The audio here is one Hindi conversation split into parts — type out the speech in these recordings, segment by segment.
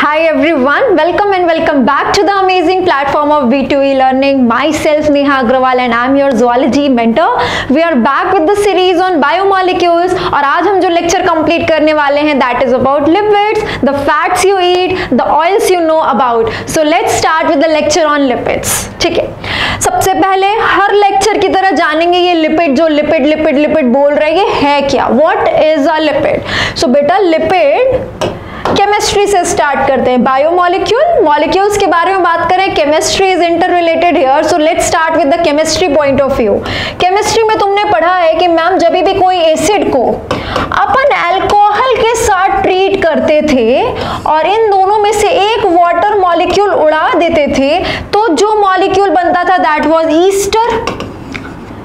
Hi everyone, welcome and welcome back to the amazing platform of V2E Learning. Myself Neha Agrawal and I am your zoology mentor. We are back with the series on biomolecules और आज हम जो लेक्चर कंप्लीट करने वाले हैं that is about lipids, the fats you eat, the oils you know about. So let's start with the lecture on lipids. ठीक है, सबसे पहले हर लेक्चर की तरह जानेंगे ये लिपिड जो लिपिड बोल रहे हैं ये है क्या, व्हाट इज अ लिपिड. सो बेटा लिपिड केमिस्ट्री से स्टार्ट करते हैं. बायोमोलिक्यूल मॉलिक्यूल्स के बारे में बात करें, chemistry is inter related here. So let's start with the chemistry point of view. Chemistry में तुमने पढ़ा है कि मैम जब भी कोई एसिड को अपन अल्कोहल के साथ ट्रीट करते थे और इन दोनों में से एक वाटर मॉलिक्यूल उड़ा देते थे तो जो मॉलिक्यूल बनता था दैट वाज ईस्टर.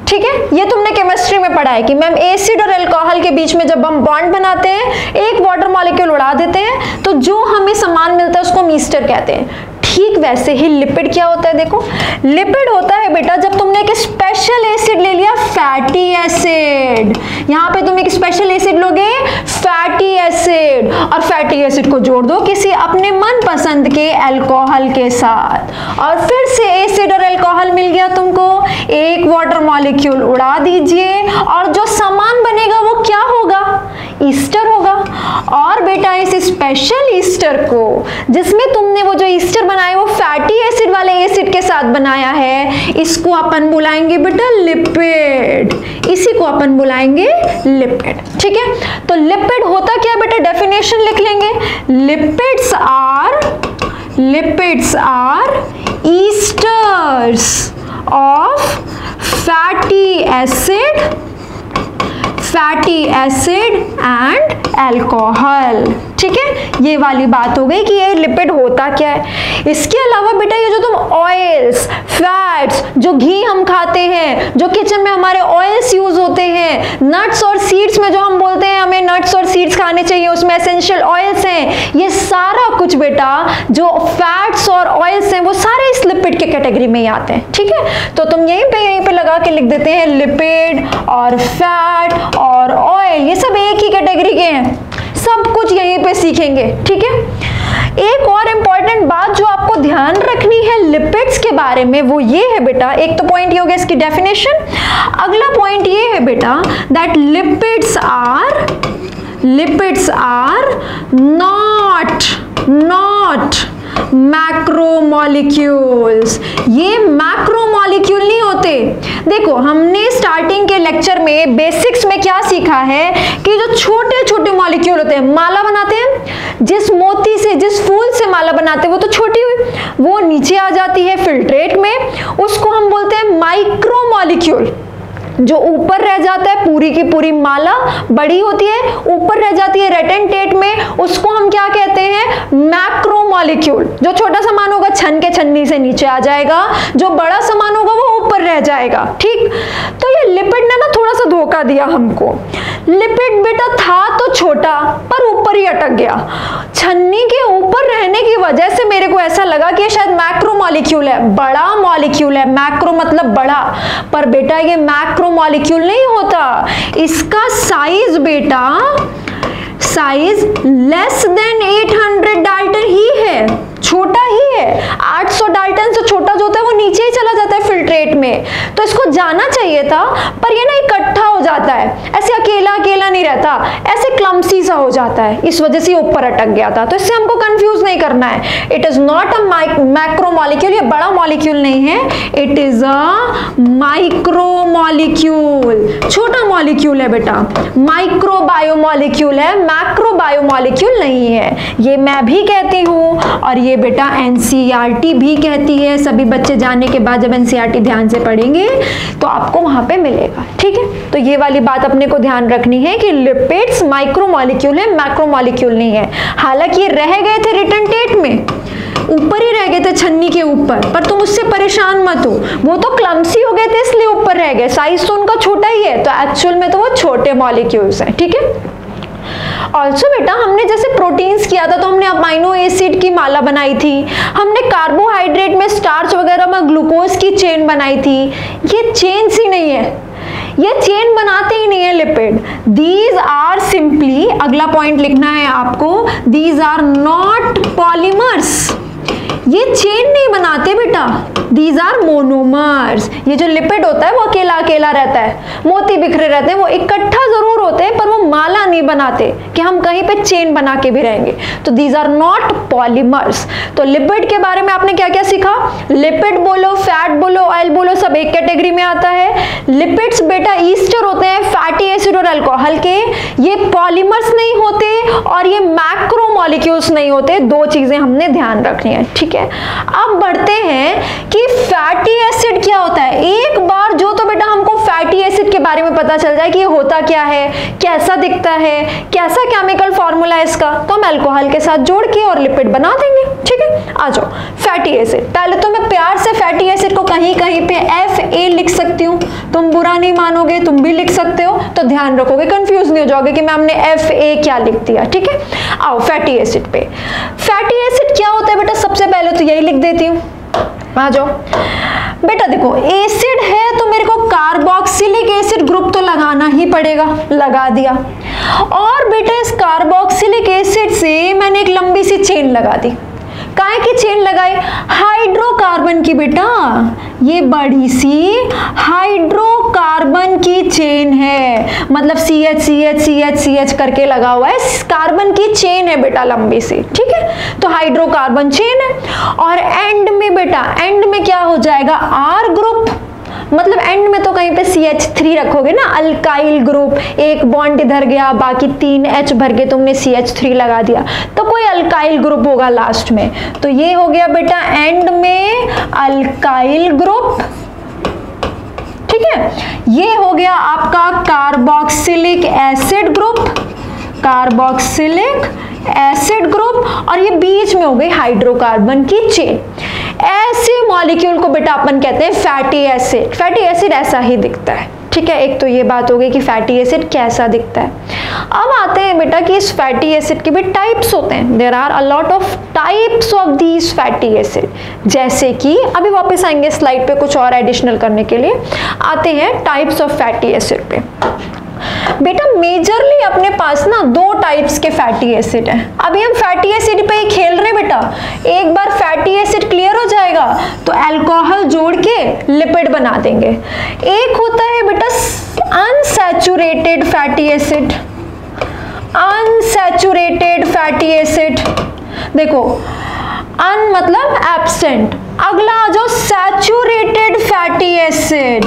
ठीक है, ये तुमने केमिस्ट्री में पढ़ा है कि मैम एसिड और अल्कोहल के बीच में जब हम बॉन्ड बनाते हैं एक वाटर मॉलिक्यूल उड़ा देते हैं तो जो हमें सामान मिलता है उसको हम ईस्टर कहते हैं. ठीक वैसे ही लिपिड क्या होता है, देखो लिपिड होता है बेटा जब तुमने एक स्पेशल एसिड ले लिया फैटी एसिड. यहां पे तुम एक स्पेशल एसिड लोगे फैटी एसिड और फैटी एसिड को जोड़ दो किसी अपने मनपसंद के अल्कोहल के साथ और फिर से एसिड और अल्कोहल मिल गया तुमको, एक वाटर मॉलिक्यूल उड़ा दीजिए और जो सामान बनेगा वो क्या होगा, ईस्टर होगा. और बेटा इस स्पेशल ईस्टर को जिसमें तुमने वो जो ईस्टर बनाया वो फैटी एसिड वाले एसिड के साथ बनाया है, इसको अपन बुलाएंगे बेटा लिपिड. इसी को अपन बुलाएंगे लिपिड. ठीक है, तो लिपिड होता क्या है बेटा, डेफिनेशन लिख लेंगे. Lipids are esters of fatty acid and alcohol. ठीक है, ये वाली बात हो गई कि ये लिपिड होता क्या है. इसके अलावा बेटा ये जो तुम ऑयल्स फैट्स जो घी हम खाते हैं, जो किचन में हमारे ऑयल्स यूज होते हैं, नट्स और सीड्स में जो हम बोलते हैं हमें नट्स और सीड्स खाने चाहिए उसमें एसेंशियल ऑयल्स हैं, ये सारा कुछ बेटा जो फैट्स और ऑयल्स हैं वो सारे इस लिपिड के कैटेगरी में ही आते हैं. ठीक है, तो तुम यहीं पे लगा के लिख देते हैं लिपिड और फैट और ऑयल ये सब एक ही कैटेगरी के हैं, सब कुछ यहीं पे सीखेंगे. ठीक है, एक और इंपॉर्टेंट बात जो आपको ध्यान रखनी है लिपिड्स के बारे में वो ये है बेटा, एक तो पॉइंट ये हो गया इसकी डेफिनेशन, अगला पॉइंट ये है बेटा that lipids are not macromolecules. ये मैक्रोमोलिक्यूल नहीं होते. देखो हमने स्टार्टिंग के लेक्चर में बेसिक्स में क्या सीखा है कि जो छोटे छोटे मॉलिक्यूल होते हैं, माला बनाते हैं, जिस मोती से जिस फूल से माला बनाते हैं वो तो छोटी हुई, वो नीचे आ जाती है फिल्ट्रेट में, उसको हम बोलते हैं माइक्रोमोलिक्यूल. जो ऊपर रह जाता है पूरी की पूरी माला बड़ी होती है ऊपर रह जाती है रेटेंटेट में, उसको हम क्या कहते हैं, मैक्रोमोलिक्यूल. जो छोटा सामान होगा छन के छन्नी से नीचे आ जाएगा, जो बड़ा सामान होगा वो ऊपर रह जाएगा. ठीक, तो ये लिपिड ने ना थोड़ा सा धोखा दिया हमको. लिपिड बेटा था तो छोटा पर ऊपर ही अटक गया. छन्नी के ऊपर रहने की वजह से मेरे को ऐसा लगा कि शायद मैक्रोमोलिक्यूल है, बड़ा मॉलिक्यूल है, मैक्रो मतलब बड़ा, पर बेटा ये मैक्रोमोलिक्यूल नहीं होता. इसका साइज बेटा लेस देन 800 डाल्टन ही है, छोटा ही है. 800 डाल्टन से छोटा जो होता है वो नीचे ही चला जाता है फिल्ट्रेट में. तो इसको जाना चाहिए था पर ये ना इकट्ठा हो जाता है, ऐसे अकेला नहीं रहता, ऐसे क्लम्सी सा हो जाता है, इस वजह से ऊपर अटक गया था. तो इससे हमको कंफ्यूज नहीं करना है. It is not a macromolecule, ये बड़ा मॉलिक्यूल नहीं है, इट इज अ माइक्रोमोलिक्यूल, छोटा मॉलिक्यूल है बेटा. माइक्रो बायोमोलिक्यूल है, मैक्रो बायोमोलिक्यूल नहीं है. ये मैं भी कहती हूँ और ये बेटा एनसीईआरटी भी कहती है. सभी बच्चे जाने के बाद जब एनसीईआरटी ध्यान से पढ़ेंगे तो आपको वहां पे मिलेगा. ठीक है, तो ये वाली बात अपने को ध्यान रखनी है कि लिपिड्स माइक्रोमोलिक्यूल है, मैक्रोमोलिक्यूल नहीं है. हालांकि ये रह गए थे रिटेंटेट में, ऊपर ही रह गए थे छन्नी के ऊपर, पर तुम उससे परेशान मत हो, वो तो क्लम्सी हो गए थे इसलिए ऊपर रह गए, साइज तो उनका छोटा ही है, तो एक्चुअल में तो वो छोटे मॉलिक्यूल्स हैं. ठीक है, ऑल्सो बेटा हमने जैसे प्रोटीन्स किया था तो हमने अमाइनो एसिड की माला बनाई थी, हमने कार्बोहाइड्रेट में स्टार्च वगैरह में ग्लूकोज की चेन बनाई थी. ये चेन्स ही नहीं है, ये चेन बनाते ही नहीं है लिपिड. दीज आर सिंपली, अगला पॉइंट लिखना है आपको, these are not polymer these are monomers. ये जो लिपिड होता है वो अकेला अकेला रहता है, मोती बिखरे रहते हैं, वो इकट्ठा जरूर होते हैं पर वो माला नहीं बनाते कि हम कहीं पे चेन बना के भी रहेंगे। तो दीज आर नॉट पॉलीमर्स। तो लिपिड के बारे में आपने क्या क्या सीखा? लिपिड बोलो, फैट बोलो, ऑयल बोलो, सब एक कैटेगरी में आता है। लिपिड्स बेटा ईस्टर होते हैं फैटी एसिड और अल्कोहल के, ये पॉलीमर्स नहीं होते और ये मैक्रोमोलिक्यूल्स नहीं होते। दो चीजें हमने ध्यान रखनी है, ठीक है। अब बढ़ते हैं कि फैटी एसिड क्या होता है। एक बार जो तो बेटा हमको फैटी एसिड के बारे में पता चल जाए कि ये होता क्या है, कैसा दिखता है, कैसा केमिकल फॉर्मूला है इसका, तो हम अल्कोहल के साथ जोड़ के और लिपिड बना देंगे, ठीक है। आ जाओ फैटी एसिड। पहले तो मैं प्यार से फैटी एसिड को कहीं कहीं पे FA लिख सकती हूँ, तुम बुरा नहीं मानोगे, तुम भी लिख सकते हो, तो ध्यान रखोगे, कंफ्यूज नहीं हो जाओगे कि मैम ने FA क्या लिख दिया, ठीक है। आओ फैटी एसिड पे। फैटी एसिड क्या होता है बेटा, सबसे पहले तो यही लिख देती हूँ। आ जाओ बेटा, देखो एसिड है तो मेरे को कार्बोक्सिलिक एसिड ग्रुप तो लगाना ही पड़ेगा, लगा दिया। और बेटा इस कार्बोक्सिलिक एसिड से मैंने एक लंबी सी चेन लगा दी। काहे की चेन लगाई? हाइड्रोकार्बन की बेटा, ये बड़ी सी हाइड्रोकार्बन की चेन है, मतलब CH CH CH CH करके लगा हुआ है, कार्बन की चेन है बेटा लंबी सी, ठीक है। तो हाइड्रोकार्बन चेन है। और एंड में बेटा, एंड में क्या हो जाएगा? R ग्रुप, मतलब एंड में तो कहीं पे CH3 रखोगे ना, अल्काइल ग्रुप। एक बॉन्ड इधर गया, बाकी 3 H भर के तुमने CH3 लगा दिया, तो कोई अल्काइल ग्रुप होगा लास्ट में। तो ये हो गया बेटा एंड में अल्काइल ग्रुप, ठीक है। ये हो गया आपका carboxylic acid group, carboxylic acid group, और ये बीच में हो गई हाइड्रोकार्बन की चेन। ऐसे मॉलिक्यूल को बेटा अपन कहते हैं फैटी एसिड। फैटी एसिड ऐसा ही दिखता है, ठीक है। एक तो ये बात हो गई कि फैटी एसिड कैसा दिखता है। अब आते हैं बेटा कि इस फैटी एसिड के भी टाइप्स होते हैं। There are a lot of types of these fatty acid. जैसे कि अभी वापस आएंगे स्लाइड पे कुछ और एडिशनल करने के लिए। आते हैं टाइप्स ऑफ फैटी एसिड पे। बेटा मेजरली अपने पास ना 2 टाइप्स के फैटी एसिड हैं। अभी हम फैटी एसिड पे ही खेल रहे बेटा। एक बार फैटी एसिड क्लियर हो जाएगा तो अल्कोहल जोड़ के लिपिड बना देंगे। एक होता है बेटा unsaturated fatty acid. Unsaturated fatty acid, देखो अन मतलब एब्सेंट। अगला आ जाओ saturated fatty acid.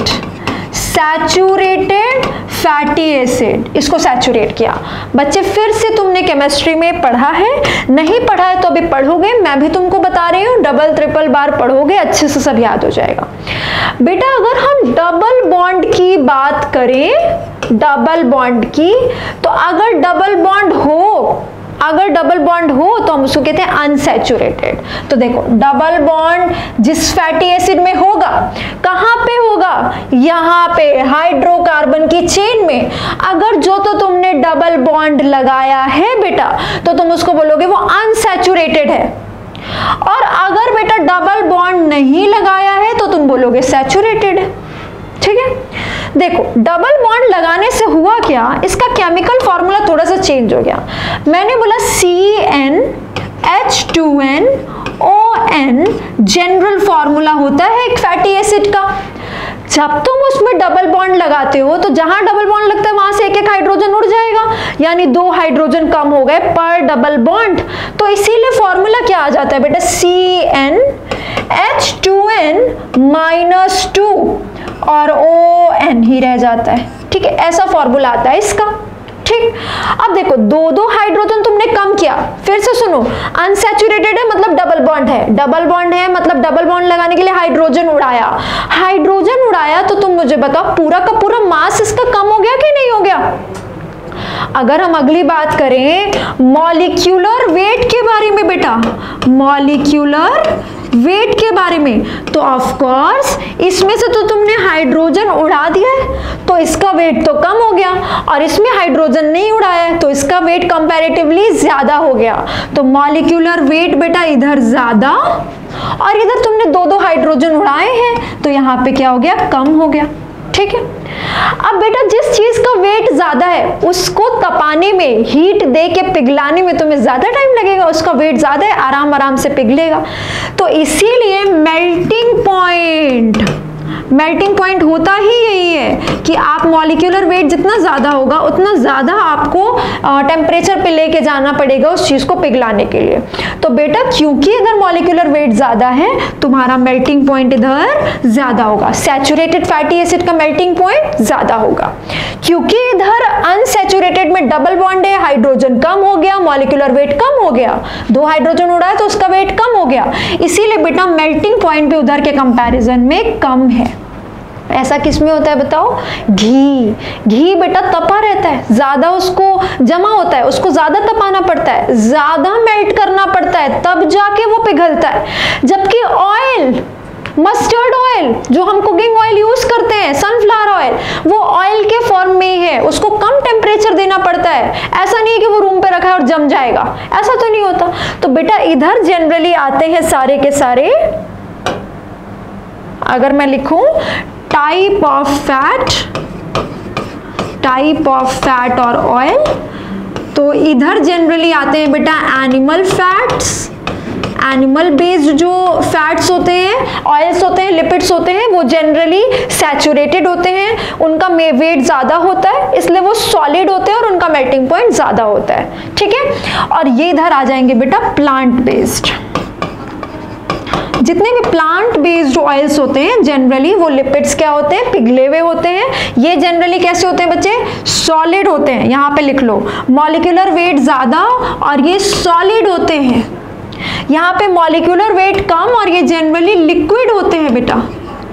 Saturated fatty acid, इसको सैचुरेट किया। बच्चे फिर से तुमने केमिस्ट्री में पढ़ा है, नहीं पढ़ा है तो अभी पढ़ोगे, मैं भी तुमको बता रही हूँ, डबल ट्रिपल बार पढ़ोगे, अच्छे से सब याद हो जाएगा। बेटा अगर हम डबल बॉन्ड की बात करें, डबल बॉन्ड की, तो अगर डबल बॉन्ड हो तो हम उसको कहते हैं अनसैचुरेटेड। तो देखो डबल बॉन्ड जिस फैटी एसिड में होगा, कहां पे होगा? यहां पे हाइड्रोकार्बन की चेन में। अगर जो तो तुमने डबल बॉन्ड लगाया है बेटा, तो तुम उसको बोलोगे वो अनसैचुरेटेड है। और अगर बेटा डबल बॉन्ड नहीं लगाया है तो तुम बोलोगे सैचुरेटेड है, ठीक है। देखो डबल बॉन्ड लगाने से हुआ क्या, इसका केमिकल फॉर्मूला थोड़ा सा चेंज हो गया। मैंने बोला CnH2nOn जनरल फॉर्मूला होता है एक फैटी एसिड का। जब तुम उसमें डबल बॉन्ड लगाते हो तो जहां डबल बॉन्ड लगता है वहां से एक एक हाइड्रोजन उड़ जाएगा, यानी 2 हाइड्रोजन कम हो गए पर डबल बॉन्ड। तो इसीलिए फॉर्मूला क्या आ जाता है बेटा, CnH2n-2 और ON ही रह जाता है, ठीक है। ऐसा फॉर्मूला आता है इसका, ठीक। अब देखो 2 हाइड्रोजन तुमने कम किया, फिर से सुनो, अनसैचुरेटेड है मतलब डबल बॉन्ड है, डबल बॉन्ड है मतलब डबल बॉन्ड लगाने के लिए हाइड्रोजन उड़ाया, हाइड्रोजन उड़ाया, तो तुम मुझे बताओ पूरा का पूरा मास इसका कम हो गया कि नहीं हो गया? अगर हम अगली बात करें मॉलिक्यूलर वेट के बारे में बेटा, मॉलिक्यूलर वेट के बारे में, तो ऑफ कोर्स इसमें से तो तुमने हाइड्रोजन उड़ा दिया है तो इसका वेट तो कम हो गया, और इसमें हाइड्रोजन नहीं उड़ाया है तो इसका वेट कंपैरेटिवली ज्यादा हो गया। तो मॉलिक्यूलर वेट बेटा इधर ज्यादा, और इधर तुमने 2 हाइड्रोजन उड़ाए हैं तो यहाँ पे क्या हो गया, कम हो गया, ठीक है। अब बेटा जिस चीज का वेट ज्यादा है उसको तपाने में, हीट दे के पिघलाने में तुम्हें ज्यादा टाइम लगेगा, उसका वेट ज्यादा है, आराम आराम से पिघलेगा। तो इसीलिए मेल्टिंग पॉइंट होता ही यही है कि आप मॉलिक्यूलर वेट जितना ज्यादा होगा उतना ज्यादा आपको टेम्परेचर पे लेके जाना पड़ेगा उस चीज को पिघलाने के लिए। तो बेटा क्योंकि इधर मॉलिक्यूलर वेट ज्यादा है तुम्हारा मेल्टिंग पॉइंट इधर ज्यादा होगा, सैचुरेटेड फैटी एसिड का मेल्टिंग पॉइंट ज्यादा होगा। क्योंकि इधर अनसैचुरेटेड में डबल बॉन्ड है, हाइड्रोजन कम हो गया, मॉलिक्यूलर वेट कम हो गया, 2 हाइड्रोजन उड़ा है तो उसका वेट कम हो गया, इसीलिए बेटा मेल्टिंग पॉइंट भी उधर के कंपैरिजन में कम है। ऐसा किस में होता है बताओ? घी बेटा तपा रहता है, ज्यादा उसको जमा होता है, उसको ज्यादा तपाना पड़ता है, ज्यादा मेल्ट करना पड़ता है, तब जाके वो पिघलता है। जबकि ऑयल, मस्टर्ड ऑयल जो हम कुकिंग ऑयल यूज करते हैं, सनफ्लावर ऑयल, वो ऑयल के फॉर्म में ही है, उसको कम टेम्परेचर देना पड़ता है। ऐसा नहीं है कि वो रूम पे रखा है और जम जाएगा, ऐसा तो नहीं होता। तो बेटा इधर जनरली आते हैं सारे के सारे, अगर मैं लिखूं टाइप ऑफ फैट और ऑयल, तो इधर जनरली आते हैं बेटा एनिमल फैट्स, एनिमल बेस्ड जो फैट्स होते हैं, ऑयल्स होते हैं, लिपिड्स होते हैं, वो जनरली सैचुरेटेड होते हैं, उनका वेट ज्यादा होता है, इसलिए वो सॉलिड होते हैं और उनका मेल्टिंग पॉइंट ज्यादा होता है। ठीक है। और ये इधर आ जाएंगे बेटा प्लांट बेस्ड। जितने भी प्लांट बेस्ड ऑयल्स होते हैं जनरली वो लिपिड्स क्या होते हैं? पिघले हुए होते हैं। ये जनरली कैसे होते हैं बच्चे? सॉलिड होते हैं। यहाँ पे लिख लो मॉलिक्यूलर वेट ज्यादा और ये सॉलिड होते हैं। यहाँ पे मॉलिक्यूलर वेट कम और ये जनरली लिक्विड होते हैं बेटा।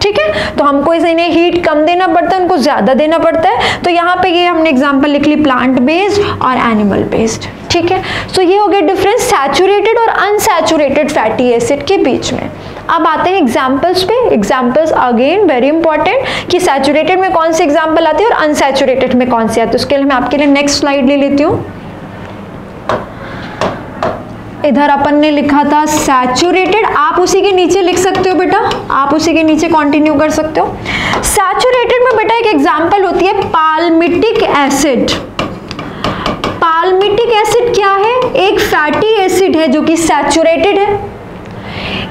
ठीक है। तो हमको इन्हें हीट कम देना पड़ता है, उनको ज्यादा देना पड़ता है। तो यहाँ पे ये हमने एग्जांपल लिख ली प्लांट बेस्ड और एनिमल बेस्ड। ठीक है। तो ये हो गया डिफरेंस सैचुरेटेड और अनसैचुरेटेड फैटी एसिड के बीच में। अब आते हैं एग्जांपल्स पे। एग्जांपल्स अगेन वेरी इंपॉर्टेंट कि सैचुरेटेड में कौन सी एग्जांपल आती है और अनसैचुरेटेड में कौन सी आती है। उसके लिए मैं आपके लिए नेक्स्ट स्लाइड ले लेती हूँ। इधर अपन ने लिखा था सैचुरेटेड, आप उसी के नीचे लिख सकते हो बेटा, आप उसी के नीचे कंटिन्यू कर सकते हो। सैचुरेटेड में बेटा एक एग्जांपल होती है पाल्मिटिक एसिड। पाल्मिटिक एसिड क्या है? एक फैटी एसिड है जो कि सैचुरेटेड है।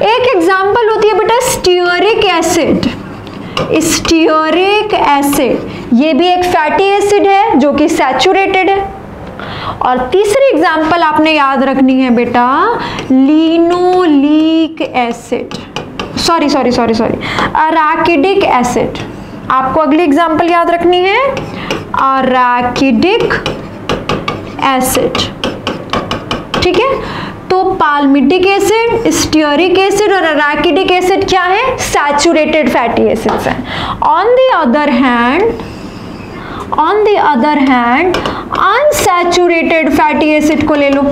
एक एग्जांपल होती है बेटा स्टीयरिक एसिड। स्टीयरिक एसिड ये भी एक फैटी एसिड है जो कि सैचुरेटेड है। और तीसरी एग्जांपल आपने याद रखनी है बेटा लिनोलिक एसिड, सॉरी अराकिडिक एसिड। आपको अगली एग्जांपल याद रखनी है अराकिडिक एसिड। ठीक है। तो पाल्मिटिक एसिड, स्टीयरिक एसिड और अराकिडिक एसिड क्या है? सैचुरेटेड फैटी एसिड्स हैं। On the other hand unsaturated fatty acid को ले लो।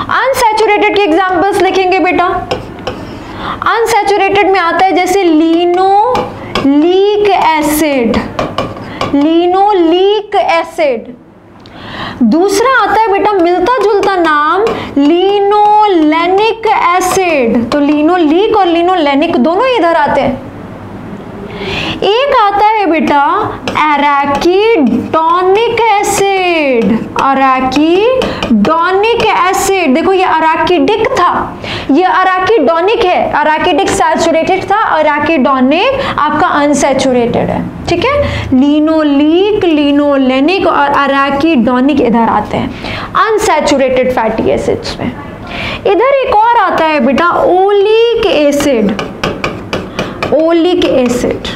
अनसैचुरेटेड के एग्जांपल्स लिखेंगे बेटा। अनसैचुरेटेड में आता है जैसे लिनोलिक एसिड। दूसरा आता है बेटा मिलता जुलता नाम लिनोलेनिक एसिड। तो लिनोलिक और लिनोलेनिक दोनों इधर आते हैं। एक आता है बेटा एराकिडोनिक एसिड। अराकिडोनिक एसिड, देखो ये अराकिडिक था, ये अराकिडोनिक है। अराकिडिक सैचुरेटेड था, अराकिडोनिक आपका अनसैचुरेटेड है। ठीक है। लिनोलिक, लिनोलेनिक और अराकिडोनिक इधर आते हैं अनसैचुरेटेड फैटी एसिड्स में। इधर एक और आता है बेटा ओलिक एसिड। Oleic acid.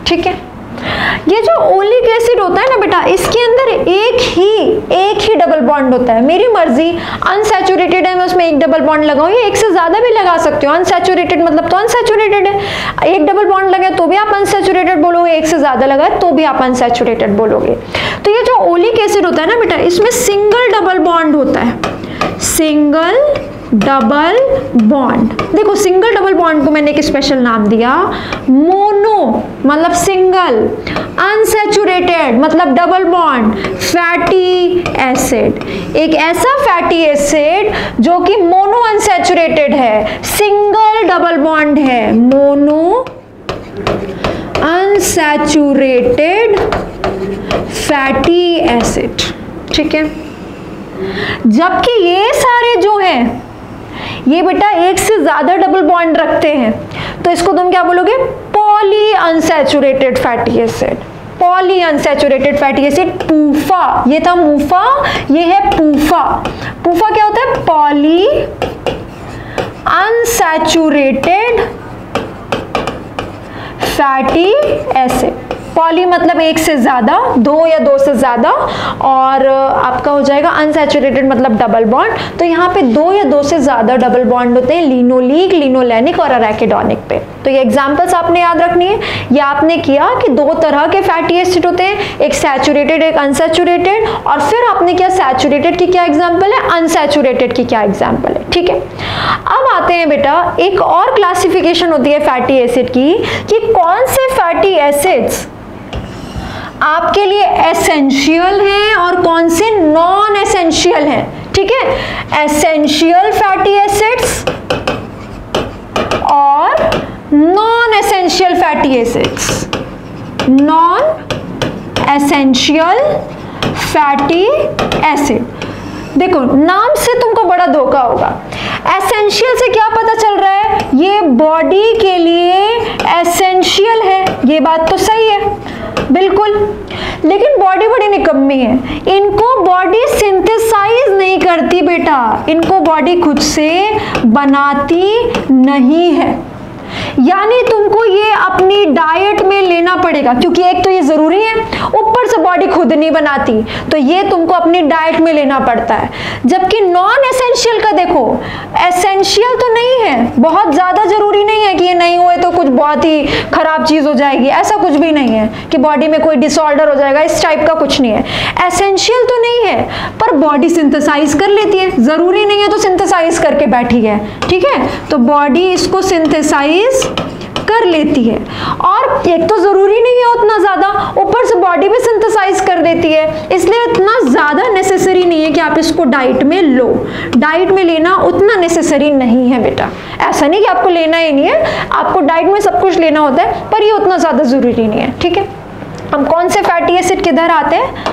ठीक है। ये जो ओलिक एसिड होता है ना बेटा, इसके अंदर एक ही डबल बॉन्ड होता है। मेरी मर्जी, अनसैचुरेटेड है मैं उसमें एक डबल बॉन्ड लगाऊं, या एक से ज्यादा भी लगा सकते हो। अनसैचुरेटेड मतलब तो अनसैचुरेटेड है, एक डबल बॉन्ड लगे तो भी आप अनसैचुरेटेड बोलोगे, एक से ज्यादा लगा तो भी आप अनसैचुरेटेड बोलोगे। तो ये जो ओलिक एसिड होता है ना बेटा, इसमें सिंगल डबल बॉन्ड होता है। सिंगल डबल बॉन्ड, देखो सिंगल डबल बॉन्ड को मैंने एक स्पेशल नाम दिया, मोनो मतलब सिंगल, अनसैचुरेटेड मतलब डबल बॉन्ड, फैटी एसिड। एक ऐसा फैटी एसिड जो कि मोनो अनसैचुरेटेड है, सिंगल डबल बॉन्ड है, मोनो अनसैचुरेटेड फैटी एसिड, ठीक है। जबकि ये सारे जो हैं ये बेटा एक से ज्यादा डबल बॉन्ड रखते हैं, तो इसको तुम क्या बोलोगे? Poly unsaturated fatty acid. Poly unsaturated fatty acid, PUFA, ये था मूफा, ये है पूफा। पूफा क्या होता है? Poly unsaturated fatty acid. Poly मतलब एक से ज्यादा, दो या दो से ज्यादा, और आपका हो जाएगा अनसैचुरेटेड मतलब डबल बॉन्ड। तो यहाँ पे दो या दो से ज्यादा डबल बॉन्ड होते हैं लिनोलीक, लिनोलेनिक और अराकिडोनिक पे। तो ये एग्जांपल्स आपने याद रखनी है। ये आपने किया कि दो तरह के फैटी एसिड होते हैं, एक सैचुरेटेड एक अनसैचुरेटेड, और फिर आपने किया सैचुरेटेड की क्या एग्जाम्पल है, अनसैचुरेटेड की क्या एग्जाम्पल है, ठीक है। अब आते हैं बेटा, एक और क्लासिफिकेशन होती है फैटी एसिड की कि कौन से फैटी एसिड्स आपके लिए एसेंशियल हैं और कौन से नॉन एसेंशियल हैं, ठीक है। एसेंशियल फैटी एसिड्स और non essential fatty acids. Non essential fatty acid, देखो नाम से तुमको बड़ा धोखा होगा। एसेंशियल से क्या पता चल रहा है? ये बॉडी के लिए एसेंशियल है, ये बात तो सही है बिल्कुल, लेकिन बॉडी बड़ी निकम्मी है, इनको बॉडी सिंथेसाइज नहीं करती बेटा, इनको बॉडी खुद से बनाती नहीं है। यानी तुमको ये अपनी डाइट में लेना पड़ेगा, क्योंकि एक तो ये जरूरी है, ऊपर से बॉडी खुद नहीं बनाती, तो ये तुमको अपनी डाइट में लेना पड़ता है। जबकि नॉन एसेंशियल का देखो, एसेंशियल तो नहीं है, बहुत ज्यादा जरूरी नहीं है कि ये नहीं हुए तो कुछ बहुत ही खराब चीज हो जाएगी, ऐसा कुछ भी नहीं है कि बॉडी में कोई डिसऑर्डर हो जाएगा, इस टाइप का कुछ नहीं है। एसेंशियल तो नहीं है पर बॉडी सिंथेसाइज कर लेती है, जरूरी नहीं है तो सिंथेसाइज करके बैठी है, ठीक है। तो बॉडी इसको सिंथेसाइज कर लेती है, और एक तो जरूरी नहीं है उतना ज्यादा, ऊपर से बॉडी भी सिंथेसाइज कर देती है, इसलिए इतना ज्यादा नेसेसरी नहीं है कि आप इसको डाइट में लो। डाइट में लेना उतना नेसेसरी नहीं है बेटा, ऐसा नहीं कि आपको लेना ही नहीं है, आपको डाइट में सब कुछ लेना होता है, पर ये उतना ज्यादा जरूरी नहीं है, ठीक है। हम कौन से फैटी एसिड किधर आते हैं?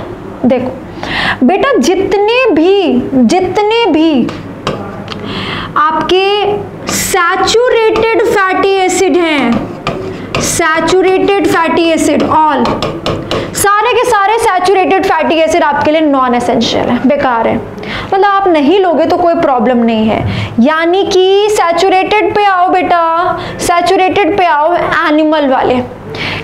देखो बेटा, जितने भी आपके सैचुरेटेड फैटी एसिड हैं, सैचुरेटेड फैटी एसिड, ऑल सारे के सारे सैचुरेटेड फैटी एसिड आपके लिए नॉन एसेंशियल है, बेकार है, मतलब आप नहीं लोगे तो कोई प्रॉब्लम नहीं है। यानी कि सैचुरेटेड पे आओ बेटा, सैचुरेटेड पे आओ एनिमल वाले।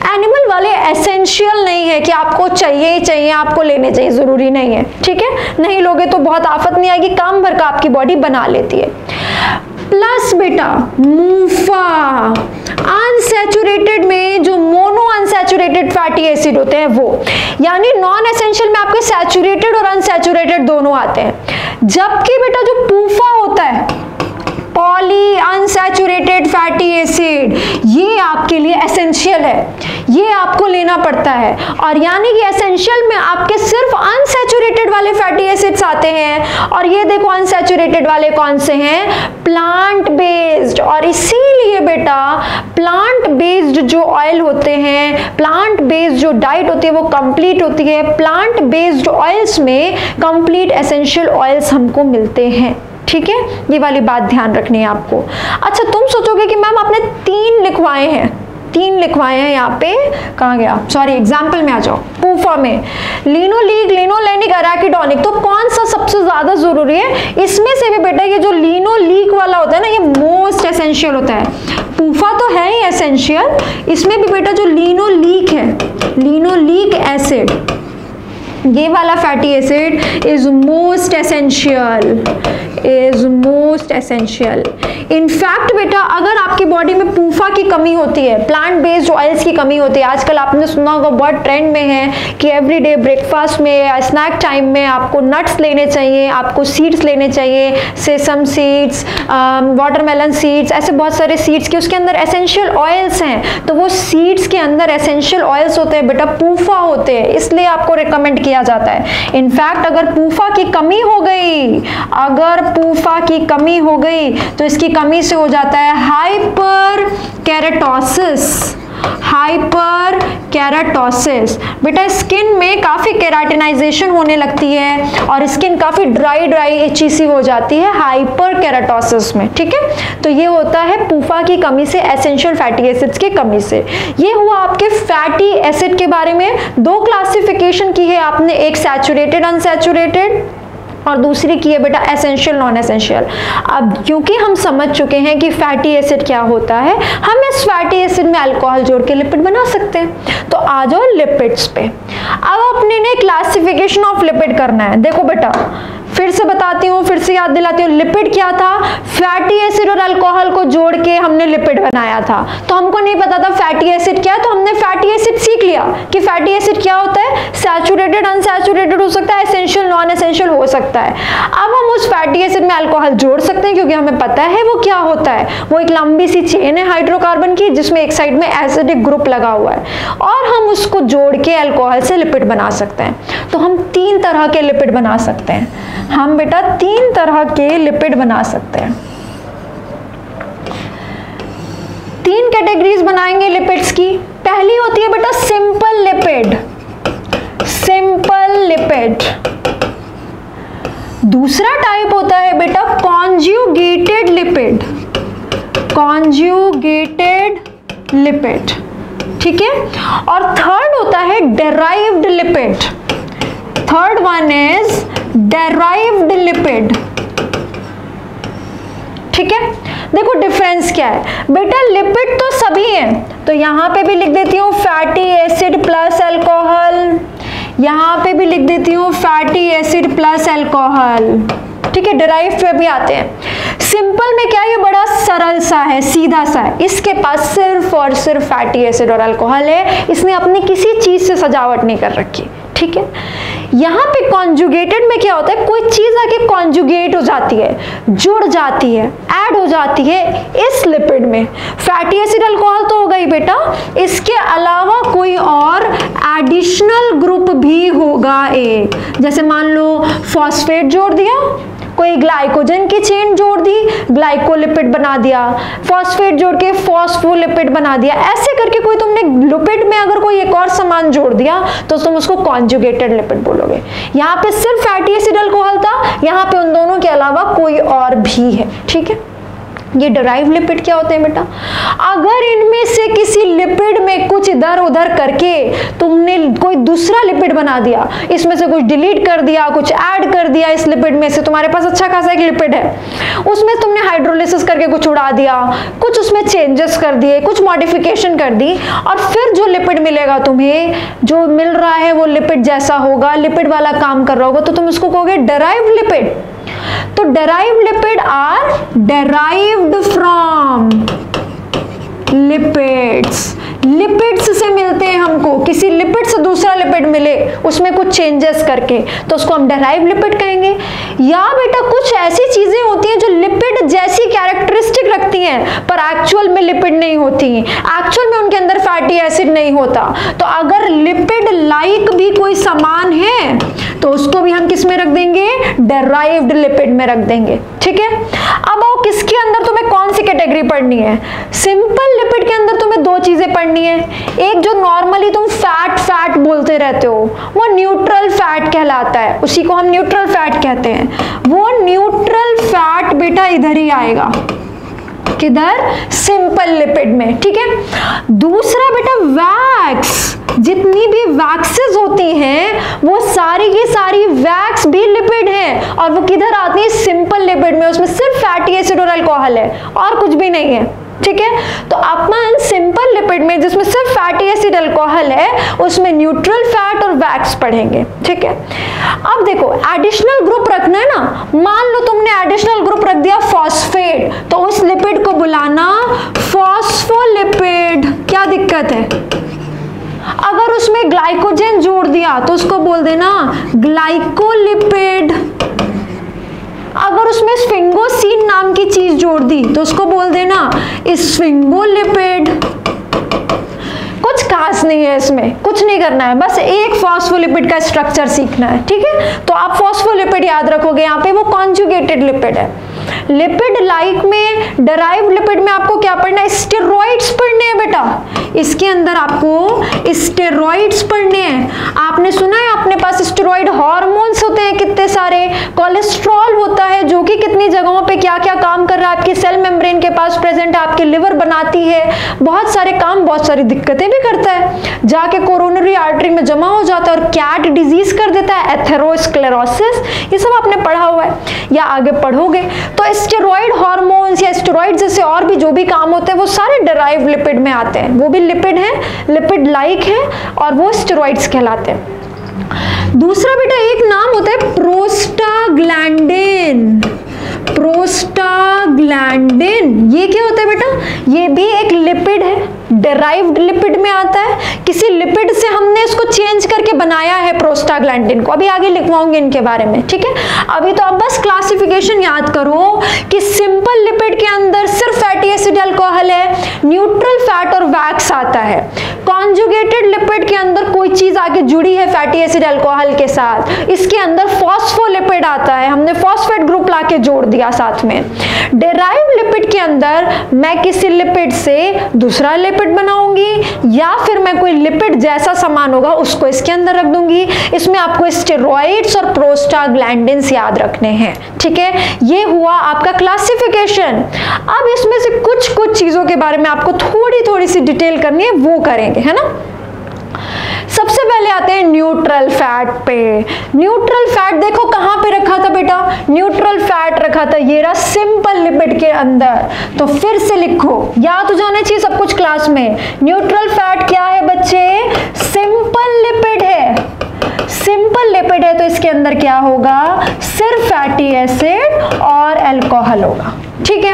एनिमल वाले एसेंशियल नहीं है कि आपको चाहिए ही चाहिए, आपको लेने चाहिए, जरूरी नहीं है, ठीक है। नहीं लोगे तो बहुत आफत नहीं आएगी, काम भर का आपकी बॉडी बना लेती है। प्लस बेटा मूफा, अनसैचुरेटेड में जो मोनो अनसैचुरेटेड फैटी एसिड होते हैं वो, यानी नॉन एसेंशियल में आपके सैचुरेटेड और अनसैचुरेटेड दोनों आते हैं। जबकि बेटा जो पूफा होता है, पॉली अनसैचुरेटेड फैटी एसिड, ये आपके लिए एसेंशियल है, ये आपको लेना पड़ता है। और यानी कि एसेंशियल में आपके सिर्फ अनसैचुरेटेड वाले फैटी एसिड्स आते हैं, और ये देखो अनसैचुरेटेड वाले कौन से हैं? Plant based. और इसीलिए बेटा प्लांट बेस्ड जो ऑयल होते हैं, प्लांट बेस्ड जो डाइट होती है वो कंप्लीट होती है। प्लांट बेस्ड ऑयल्स में कंप्लीट एसेंशियल ऑयल्स हमको मिलते हैं, ठीक है। ये वाली बात ध्यान रखनी है आपको। अच्छा तुम सोचोगे कि मैम आपने तीन लिखवाए हैं यहाँ पे, कहाँ गया, सॉरी एग्जाम्पल में आ जाओ। पूफा में लिनोलीक, लिनोलेनिक, अराकिडोनिक, तो कौन सा सबसे ज्यादा जरूरी है? इसमें से भी बेटा ये जो लिनोलीक वाला होता है ना, ये मोस्ट एसेंशियल होता है। पूफा तो है ही एसेंशियल, इसमें भी बेटा जो लिनोलीक है, लिनोलीक एसिड, ये वाला fatty acid is most essential. In fact बेटा अगर आपकी बॉडी में पूफा की कमी होती है, प्लांट बेस्ड ऑयल्स की कमी होती है, आजकल आपने सुना होगा बहुत ट्रेंड में है कि एवरीडे ब्रेकफास्ट में या स्नैक टाइम में आपको नट्स लेने चाहिए, आपको सीड्स लेने चाहिए, सेसम सीड्स, वाटरमेलन सीड्स, ऐसे बहुत सारे सीड्स के उसके अंदर एसेंशियल ऑयल्स हैं। तो वो सीड्स के अंदर एसेंशियल ऑयल्स होते हैं बेटा, पूफा होते हैं, इसलिए आपको रिकमेंड किया जाता है। इनफैक्ट अगर पूफा की कमी हो गई, अगर पूफा की कमी हो गई तो इसकी कमी से हो जाता है हाइपर केराटोसिस, हाइपर केराटोसिस। बेटा स्किन में काफ़ी केराटिनाइजेशन होने लगती है और स्किन काफ़ी ड्राई इची सी हो जाती है हाइपर केराटोसिस में, ठीक है। तो ये होता है पूफा की कमी से, एसेंशियल फैटी एसिड्स की कमी से। ये हुआ आपके फैटी एसिड के बारे में। दो क्लासिफिकेशन की है आपने, एक सैचुरेटेड अनसैचुरेटेड और दूसरी की है बेटा एसेंशियल नॉन एसेंशियल। अब क्योंकि हम समझ चुके हैं कि फैटी एसिड क्या होता है, हम इस फैटी एसिड में अल्कोहल जोड़ के लिपिड बना सकते हैं। तो आ जाओ लिपिड्स पे। अब अपने ने क्लासिफिकेशन ऑफ लिपिड करना है। देखो बेटा फिर से बताती हूँ, फिर से याद दिलाती हूँ, लिपिड क्या था? फैटी एसिड और अल्कोहल को जोड़ के हमने लिपिड बनाया था। तो हमको नहीं पता था फैटी एसिड क्या है, तो हमने फैटी एसिड सीख लिया कि फैटी एसिड क्या होता है, सैचुरेटेड अनसैचुरेटेड हो सकता है, एसेंशियल नॉन एसेंशियल हो सकता है। अब हम उस फैटी एसिड में अल्कोहल जोड़ सकते हैं क्योंकि हमें पता है वो क्या होता है। वो एक लंबी सी चेन है हाइड्रोकार्बन की जिसमें एक साइड में एसिडिक ग्रुप लगा हुआ है और हम उसको जोड़ के अल्कोहल से लिपिड बना सकते हैं। तो हम 3 तरह के लिपिड बना सकते हैं। हम बेटा 3 तरह के लिपिड बना सकते हैं। 3 कैटेगरीज बनाएंगे लिपिड्स की। पहली होती है बेटा सिंपल लिपिड, सिंपल लिपिड। दूसरा टाइप होता है बेटा कॉन्जुगेटेड लिपिड, कॉन्जुगेटेड लिपिड, ठीक है। और थर्ड होता है derived lipid. Third one is derived lipid, ठीक है। देखो डिफरेंस क्या है बेटा, लिपिड तो सभी हैं, तो यहां पे भी लिख देती हूं फैटी एसिड प्लस अल्कोहल, यहां पे भी लिख देती हूं फैटी एसिड प्लस अल्कोहल, ठीक है। डेराइव्ड पे भी आते हैं। सिंपल में क्या, ये बड़ा सरल सा है, सीधा सा है, इसके पास सिर्फ और सिर्फ फैटी एसिड और अल्कोहल है, इसने अपनी किसी चीज से सजावट नहीं कर रखी, ठीक है। यहाँ पे कॉन्जुगेटेड में क्या होता है, कोई चीज आके कॉन्जुगेट हो जाती है, जुड़ जाती है, ऐड हो जाती है इस लिपिड में। फैटी एसिड अल्कोहल तो हो गई बेटा, इसके अलावा कोई और एडिशनल ग्रुप भी होगा एक, जैसे मान लो फॉस्फेट जोड़ दिया, कोई ग्लाइकोजन की चेन जोड़ दी, ग्लाइकोलिपिड बना दिया, फॉस्फेट जोड़ के फॉस्फोलिपिड बना दिया, ऐसे करके कोई तुमने लिपिड में अगर कोई एक और सामान जोड़ दिया तो तुम उसको कॉन्जुगेटेड लिपिड बोलोगे। यहाँ पे सिर्फ फैटी एसिड अल्कोहल था, यहाँ पे उन दोनों के अलावा कोई और भी है, ठीक है। ये डेराइव्ड लिपिड क्या होते हैं बेटा, अगर इनमें से किसी लिपिड में कुछ इधर उधर करके तुमने कोई दूसरा लिपिड बना दिया, इसमें से कुछ डिलीट कर दिया, कुछ ऐड कर दिया इस लिपिड में से, तुम्हारे पास अच्छा खासा एक लिपिड है, उसमें तुमने हाइड्रोलिसिस करके कुछ उड़ा दिया, कुछ उसमें चेंजेस कर दिए, कुछ मॉडिफिकेशन कर दी, और फिर जो लिपिड मिलेगा तुम्हें, जो मिल रहा है वो लिपिड जैसा होगा, लिपिड वाला काम कर रहा होगा, तो तुम उसको कहोगे डेराइव्ड लिपिड। तो derived lipid are derived from lipids. Lipids से मिलते हैं हमको, किसी लिपिड से दूसरा लिपिड मिले उसमें कुछ चेंजेस करके, तो उसको हम डेराइव्ड लिपिड कहेंगे। या बेटा कुछ ऐसी चीजें होती हैं जो लिपिड जैसी कैरेक्टरिस्टिक रखती हैं पर एक्चुअल में लिपिड नहीं होती, एक्चुअल में उनके अंदर फैटी एसिड नहीं होता, तो अगर लिपिड लाइक भी कोई सामान है तो उसको भी हम किस में रख देंगे, डेराइव्ड लिपिड में रख देंगे, ठीक है। अब आओ किसके अंदर तुम्हें कौन सी कैटेगरी पढ़नी है, सिंपल लिपिड के अंदर तुम्हें 2 चीजें पढ़नी है। एक जो नॉर्मली तुम फैट फैट बोलते रहते हो वो न्यूट्रल फैट कहलाता है, उसी को हम न्यूट्रल फैट कहते हैं। वो न्यूट्रल फैट बेटा इधर ही आएगा, किधर, सिंपल लिपिड में, ठीक है। दूसरा बेटा वैक्स, जितनी भी वैक्सेस होती हैं वो सारी की सारी वैक्स भी लिपिड हैं और वो किधर आती है, सिंपल लिपिड में, उसमें सिर्फ फैटी एसिड और अल्कोहल है और कुछ भी नहीं है, ठीक है। तो अपन सिंपल लिपिड में जिसमें सिर्फ फैटी एसिड अल्कोहल है उसमें न्यूट्रल फैट और वैक्स पढ़ेंगे, ठीक है। अब देखो एडिशनल ग्रुप रखना है ना, मान लो तुमने एडिशनल ग्रुप रख दिया फॉस्फेट, तो उस लिपिड को बुलाना फॉस्फोलिपिड, क्या दिक्कत है। अगर उसमें ग्लाइकोजन जोड़ दिया तो उसको बोल देना ग्लाइकोलिपिड, अगर उसमें स्फिंगोसीन नाम की चीज जोड़ दी तो उसको बोल देना स्फिंगोलिपिड। कुछ खास नहीं है इसमें, कुछ नहीं करना है, बस एक फॉस्फोलिपिड का स्ट्रक्चर सीखना है, ठीक है। तो आप फॉस्फोलिपिड याद रखोगे, यहाँ पे वो कॉन्जुगेटेड लिपिड है। लिपिड लाइक में, डेराइव्ड लिपिड में आपको क्या पढ़ना है? स्टेरॉइड्स पढ़ने हैं बेटा। इसके अंदर आपको स्टेरॉइड्स पढ़ने हैं। आपने सुना है अपने पास स्टेरॉइड हार्मोन्स होते हैं कितने सारे, कोलेस्ट्रॉल होता है जो कि कितनी जगहों पे क्या क्या काम कर रहा है, आपकी सेल मेम्ब्रेन के पास प्रेजेंट है, आपकी लिवर बनाती है, बहुत सारे काम, बहुत सारी दिक्कतें भी करता है, जाके कोरोनरी आर्टरी में जमा हो जाता है और कैट डिजीज कर देता है, एथेरोस्क्लेरोसिस, ये सब आपने पढ़ा हुआ है या आगे पढ़ोगे। तो स्टेरॉइड हार्मोन्स या स्टेरॉइड जैसे और भी जो भी काम होते हैं वो सारे डेराइव्ड लिपिड में आते हैं, वो भी लिपिड है, लिपिड लाइक है और वो स्टेरॉइड्स कहलाते हैं। दूसरा बेटा एक नाम होता है प्रोस्टाग्लैंडिन। प्रोस्टाग्लैंडिन ये क्या होता है बेटा? ये भी एक लिपिड है, डेराइव्ड लिपिड में आता है, किसी लिपिड से हमने इसको चेंज करके बनाया है प्रोस्टाग्लैंडिन को, अभी आगे लिखवाऊंगी इनके बारे में, ठीक है। अभी तो आप बस क्लासिफिकेशन याद करो कि सिंपल लिपिड के अंदर सिर्फ फैटी एसिड अल्कोहल है, न्यूट्रल फैट और वैक्स आता है। कॉन्जुगेटेड लिपिड के अंदर कोई चीज आगे जुड़ी है फैटी एसिड अल्कोहल के साथ, इसके अंदर फॉस्फोलिपिड आता है, हमने फॉस्फेट ग्रुप लाके जोड़ दिया साथ में। डेराइव्ड लिपिड के अंदर मैं किसी लिपिड से दूसरा लिपिड बनाऊंगी या फिर मैं कोई लिपिड जैसा सामान होगा उसको इसके अंदर रख दूंगी। इसमें आपको स्टेरॉइड्स और प्रोस्टाग्लैंडिन्स याद रखने हैं, ठीक है। ये हुआ आपका क्लासिफिकेशन। अब इसमें से कुछ चीजों के बारे में आपको थोड़ी सी डिटेल करनी है, वो करेंगे, है ना। सबसे पहले आते हैं न्यूट्रल फैट पे। न्यूट्रल फैट देखो कहां पे रखा था बेटा? न्यूट्रल फैट रखा था ये रहा सिंपल लिपिड के अंदर। तो फिर से लिखो, याद हो जाना चाहिए सब कुछ क्लास में। न्यूट्रल फैट क्या है बच्चे? सिंपल लिपिड है, सिंपल लिपिड है, तो इसके अंदर क्या होगा? सिर्फ फैटी एसिड और अल्कोहल होगा, ठीक है।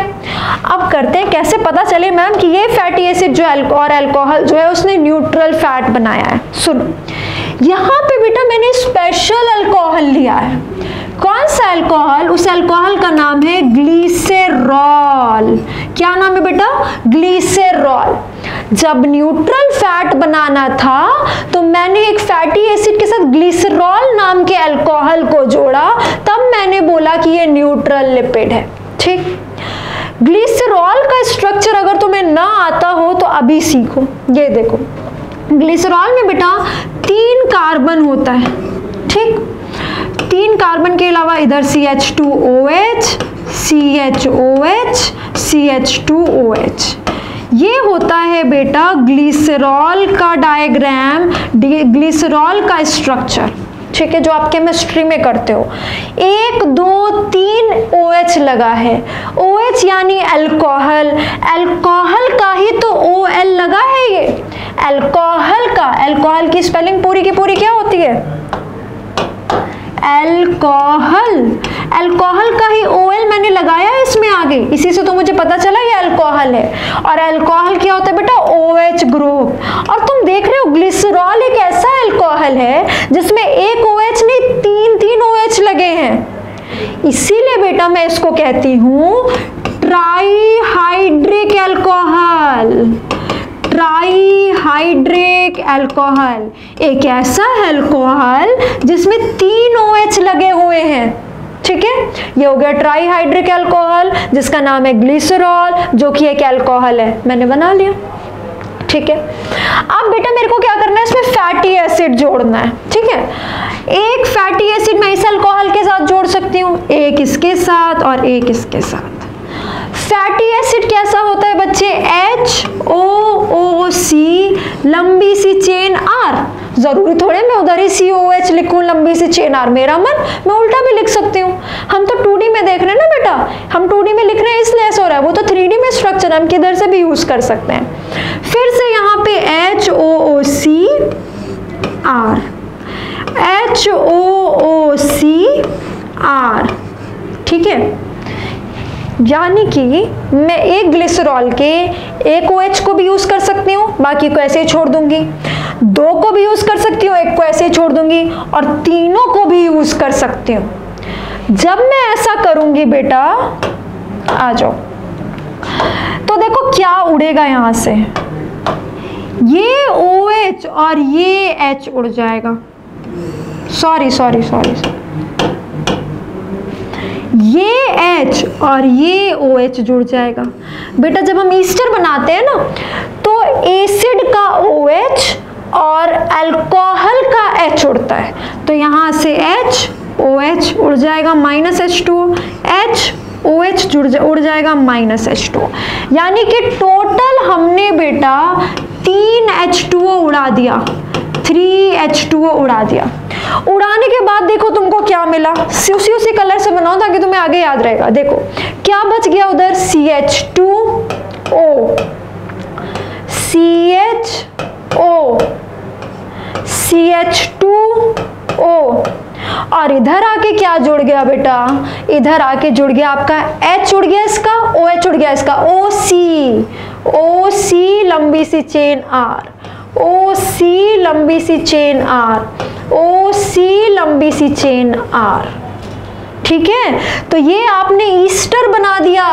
अब करते हैं कैसे पता चले मैम कि ये फैटी एसिड जो और अल्कोहल जो है उसने न्यूट्रल फैट बनाया है। सुनो, यहाँ पे बेटा मैंने स्पेशल अल्कोहल लिया है। कौन सा अल्कोहल? उस अल्कोहल का नाम है ग्लिसरॉल। क्या नाम है बेटा? ग्लिसरॉल। जब न्यूट्रल फैट बनाना था तो मैंने एक फैटी एसिड के साथ ग्लिसरॉल नाम के अल्कोहल को जोड़ा, तब मैंने बोला कि ये न्यूट्रल लिपिड है, ठीक। ग्लिसरॉल का स्ट्रक्चर अगर तुम्हें ना आता हो तो अभी सीखो। ये देखो, ग्लिसरॉल में बेटा 3 कार्बन होता है, ठीक। 3 कार्बन के अलावा इधर CH2OH, CHOH, CH2OH, ये होता है बेटा ग्लिसरॉल का डायग्राम, ग्लिसरॉल का स्ट्रक्चर, ठीक है, जो आप केमिस्ट्री में करते हो। 1 2 3 OH लगा है। OH यानी अल्कोहल, अल्कोहल का ही तो OL लगा है ये, अल्कोहल का। अल्कोहल की स्पेलिंग पूरी की पूरी क्या होती है? अल्कोहल। अल्कोहल का ही OL मैंने लगाया है इसमें आगे, इसी से तो मुझे पता चला ये अल्कोहल है। और अल्कोहल क्या होता है बेटा? OH group. और तुम देख रहे हो ग्लिसरॉल एक ऐसा अल्कोहल है जिसमें एक OH नहीं 3 OH लगे हैं, इसीलिए बेटा मैं इसको कहती हूं ट्राईहाइड्रिक अल्कोहल। ट्राईहाइड्रिक अल्कोहल एक ऐसा अल्कोहल जिसमें 3 OH लगे हुए हैं, ठीक है। ये हो गया ट्राईहाइड्रिक अल्कोहल जिसका नाम है ग्लिसरॉल, जो कि एक अल्कोहल है, मैंने बना लिया, ठीक है। अब बेटा मेरे को क्या करना है? इसमें फैटी एसिड जोड़ना है, ठीक है। एक फैटी एसिड मैं इस अल्कोहल के साथ जोड़ सकती हूँ, एक इसके साथ और एक इसके साथ। फैटी एसिड कैसा होता है बच्चे? HOOC, लंबी सी चेन R। जरूरी थोड़े मैं उधर ही COH लिखूं, लंबी सी चेन R, मेरा मन, मैं उल्टा भी लिख सकती हूँ। हम तो 2D में देख रहे हैं ना बेटा, हम 2D में लिख रहे हैं इसलिए ऐसा हो रहा है, वो तो 3D में स्ट्रक्चर हम किधर से भी यूज कर सकते हैं। फिर से यहाँ पे HOOC R, HOOC R, ठीक है। यानी कि मैं एक ग्लिसरॉल के एक OH को भी यूज कर सकती हूँ, बाकी को ऐसे ही छोड़ दूंगी। 2 को भी यूज कर सकती हूँ, एक को ऐसे ही छोड़ दूंगी, और 3 को भी यूज कर सकती हूँ। जब मैं ऐसा करूंगी बेटा, आ जाओ, तो देखो क्या उड़ेगा यहां से, ये OH और ये H उड़ जाएगा। सॉरी, ये H और ये OH जुड़ जाएगा। बेटा जब हम ईस्टर बनाते हैं ना तो एसिड का OH और अल्कोहल का H उड़ता है, तो यहाँ से H OH उड़ जाएगा माइनस H2, H OH उड़ जाएगा माइनस H2, यानी कि टोटल हमने बेटा 3 H2O उड़ा दिया, 3 H2O उड़ा दिया। उड़ाने के बाद देखो तुमको क्या मिला, उसी कलर से बनाओ ताकि तुम्हें आगे याद रहेगा। देखो क्या बच गया उधर, CH2O, CHO, CH2O, और इधर आके क्या जुड़ गया बेटा, इधर आके जुड़ गया आपका H उड़ गया इसका, OH उड़ गया इसका, OC, OC लंबी सी चेन R, OC लंबी सी चेन R, OC लंबी सी चेन R। ठीक है, तो ये आपने ईस्टर बना दिया,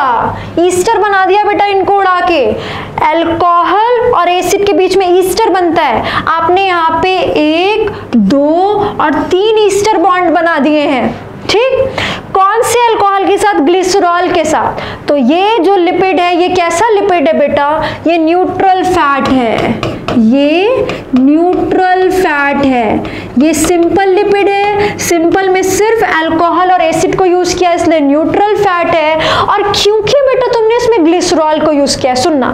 ईस्टर बना दिया बेटा इनको उड़ा के। अल्कोहल और एसिड के बीच में ईस्टर बनता है, आपने यहाँ पे 1, 2 और 3 ईस्टर बॉन्ड बना दिए हैं। ठीक, कौन से अल्कोहल के साथ, ग्लिसरॉल के साथ। तो ये जो लिपिड है ये कैसा लिपिड है बेटा, ये न्यूट्रल फैट है, ये न्यूट्रल फैट है, ये सिंपल लिपिड है, सिंपल में सिर्फ अल्कोहल और एसिड को यूज किया इसलिए न्यूट्रल फैट है। और क्योंकि बेटा तुमने इसमें ग्लिसरॉल को यूज किया, सुनना,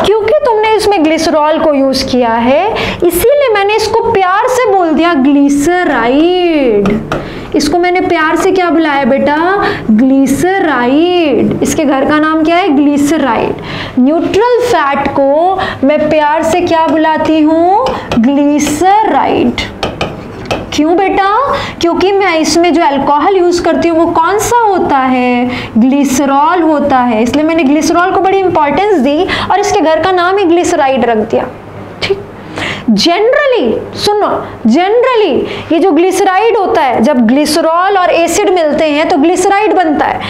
क्योंकि तुमने इसमें ग्लिसरॉल को यूज किया है इसीलिए मैंने इसको प्यार से बोल दिया ग्लिसराइड। इसको मैंने प्यार से क्या बुलाया बेटा, ग्लिसराइड। इसके घर का नाम क्या है, ग्लिसराइड। न्यूट्रल फैट को मैं प्यार से क्या बुलाती हूँ, ग्लिसराइड। क्यों बेटा, क्योंकि मैं इसमें जो अल्कोहल यूज करती हूँ वो कौन सा होता है, ग्लिसरॉल होता है, इसलिए मैंने ग्लिसरॉल को बड़ी इंपॉर्टेंस दी और इसके घर का नाम ही ग्लिसराइड रख दिया। ठीक, जनरली सुनो, जनरली ये जो ग्लिसराइड होता है, जब ग्लिसरॉल और एसिड मिलते हैं तो ग्लिसराइड बनता है।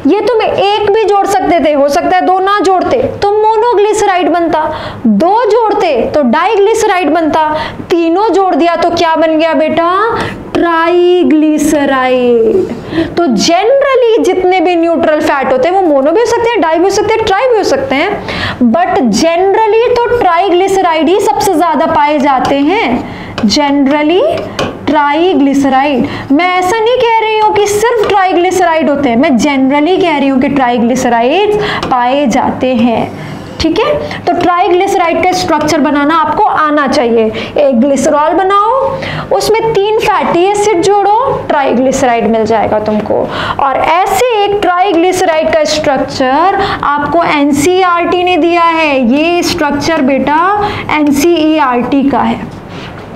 ये तुम एक भी जोड़ सकते थे, हो सकता है 2 ना जोड़ते तो मोनोग्लिसराइड बनता, 2 जोड़ते तो डाइग्लिसराइड बनता, तीनों जोड़ दिया तो क्या बन गया बेटा, ट्राइग्लिसराइड। तो जनरली जितने भी न्यूट्रल फैट होते हैं वो मोनो भी हो सकते हैं, डाई भी हो सकते हैं, ट्राई भी हो सकते हैं, बट जनरली तो ट्राइग्लिसराइड ही सबसे ज्यादा पाए जाते हैं, जनरली ट्राइग्लिसराइड। मैं ऐसा नहीं कह रही हूं कि सिर्फ ट्राइग्लिसराइड होते हैं, मैं जनरली कह रही हूं कि ट्राइग्लिसराइड पाए जाते हैं। ठीक है, तो ट्राइग्लिसराइड का स्ट्रक्चर बनाना आपको आना चाहिए। एक ग्लिसरॉल बनाओ, उसमें 3 फैटी एसिड जोड़ो, ट्राइग्लिसराइड मिल जाएगा तुमको। और ऐसे एक ट्राइग्लिसराइड का स्ट्रक्चर आपको एनसीईआरटी ने दिया है। ये स्ट्रक्चर बेटा एनसीईआरटी का है।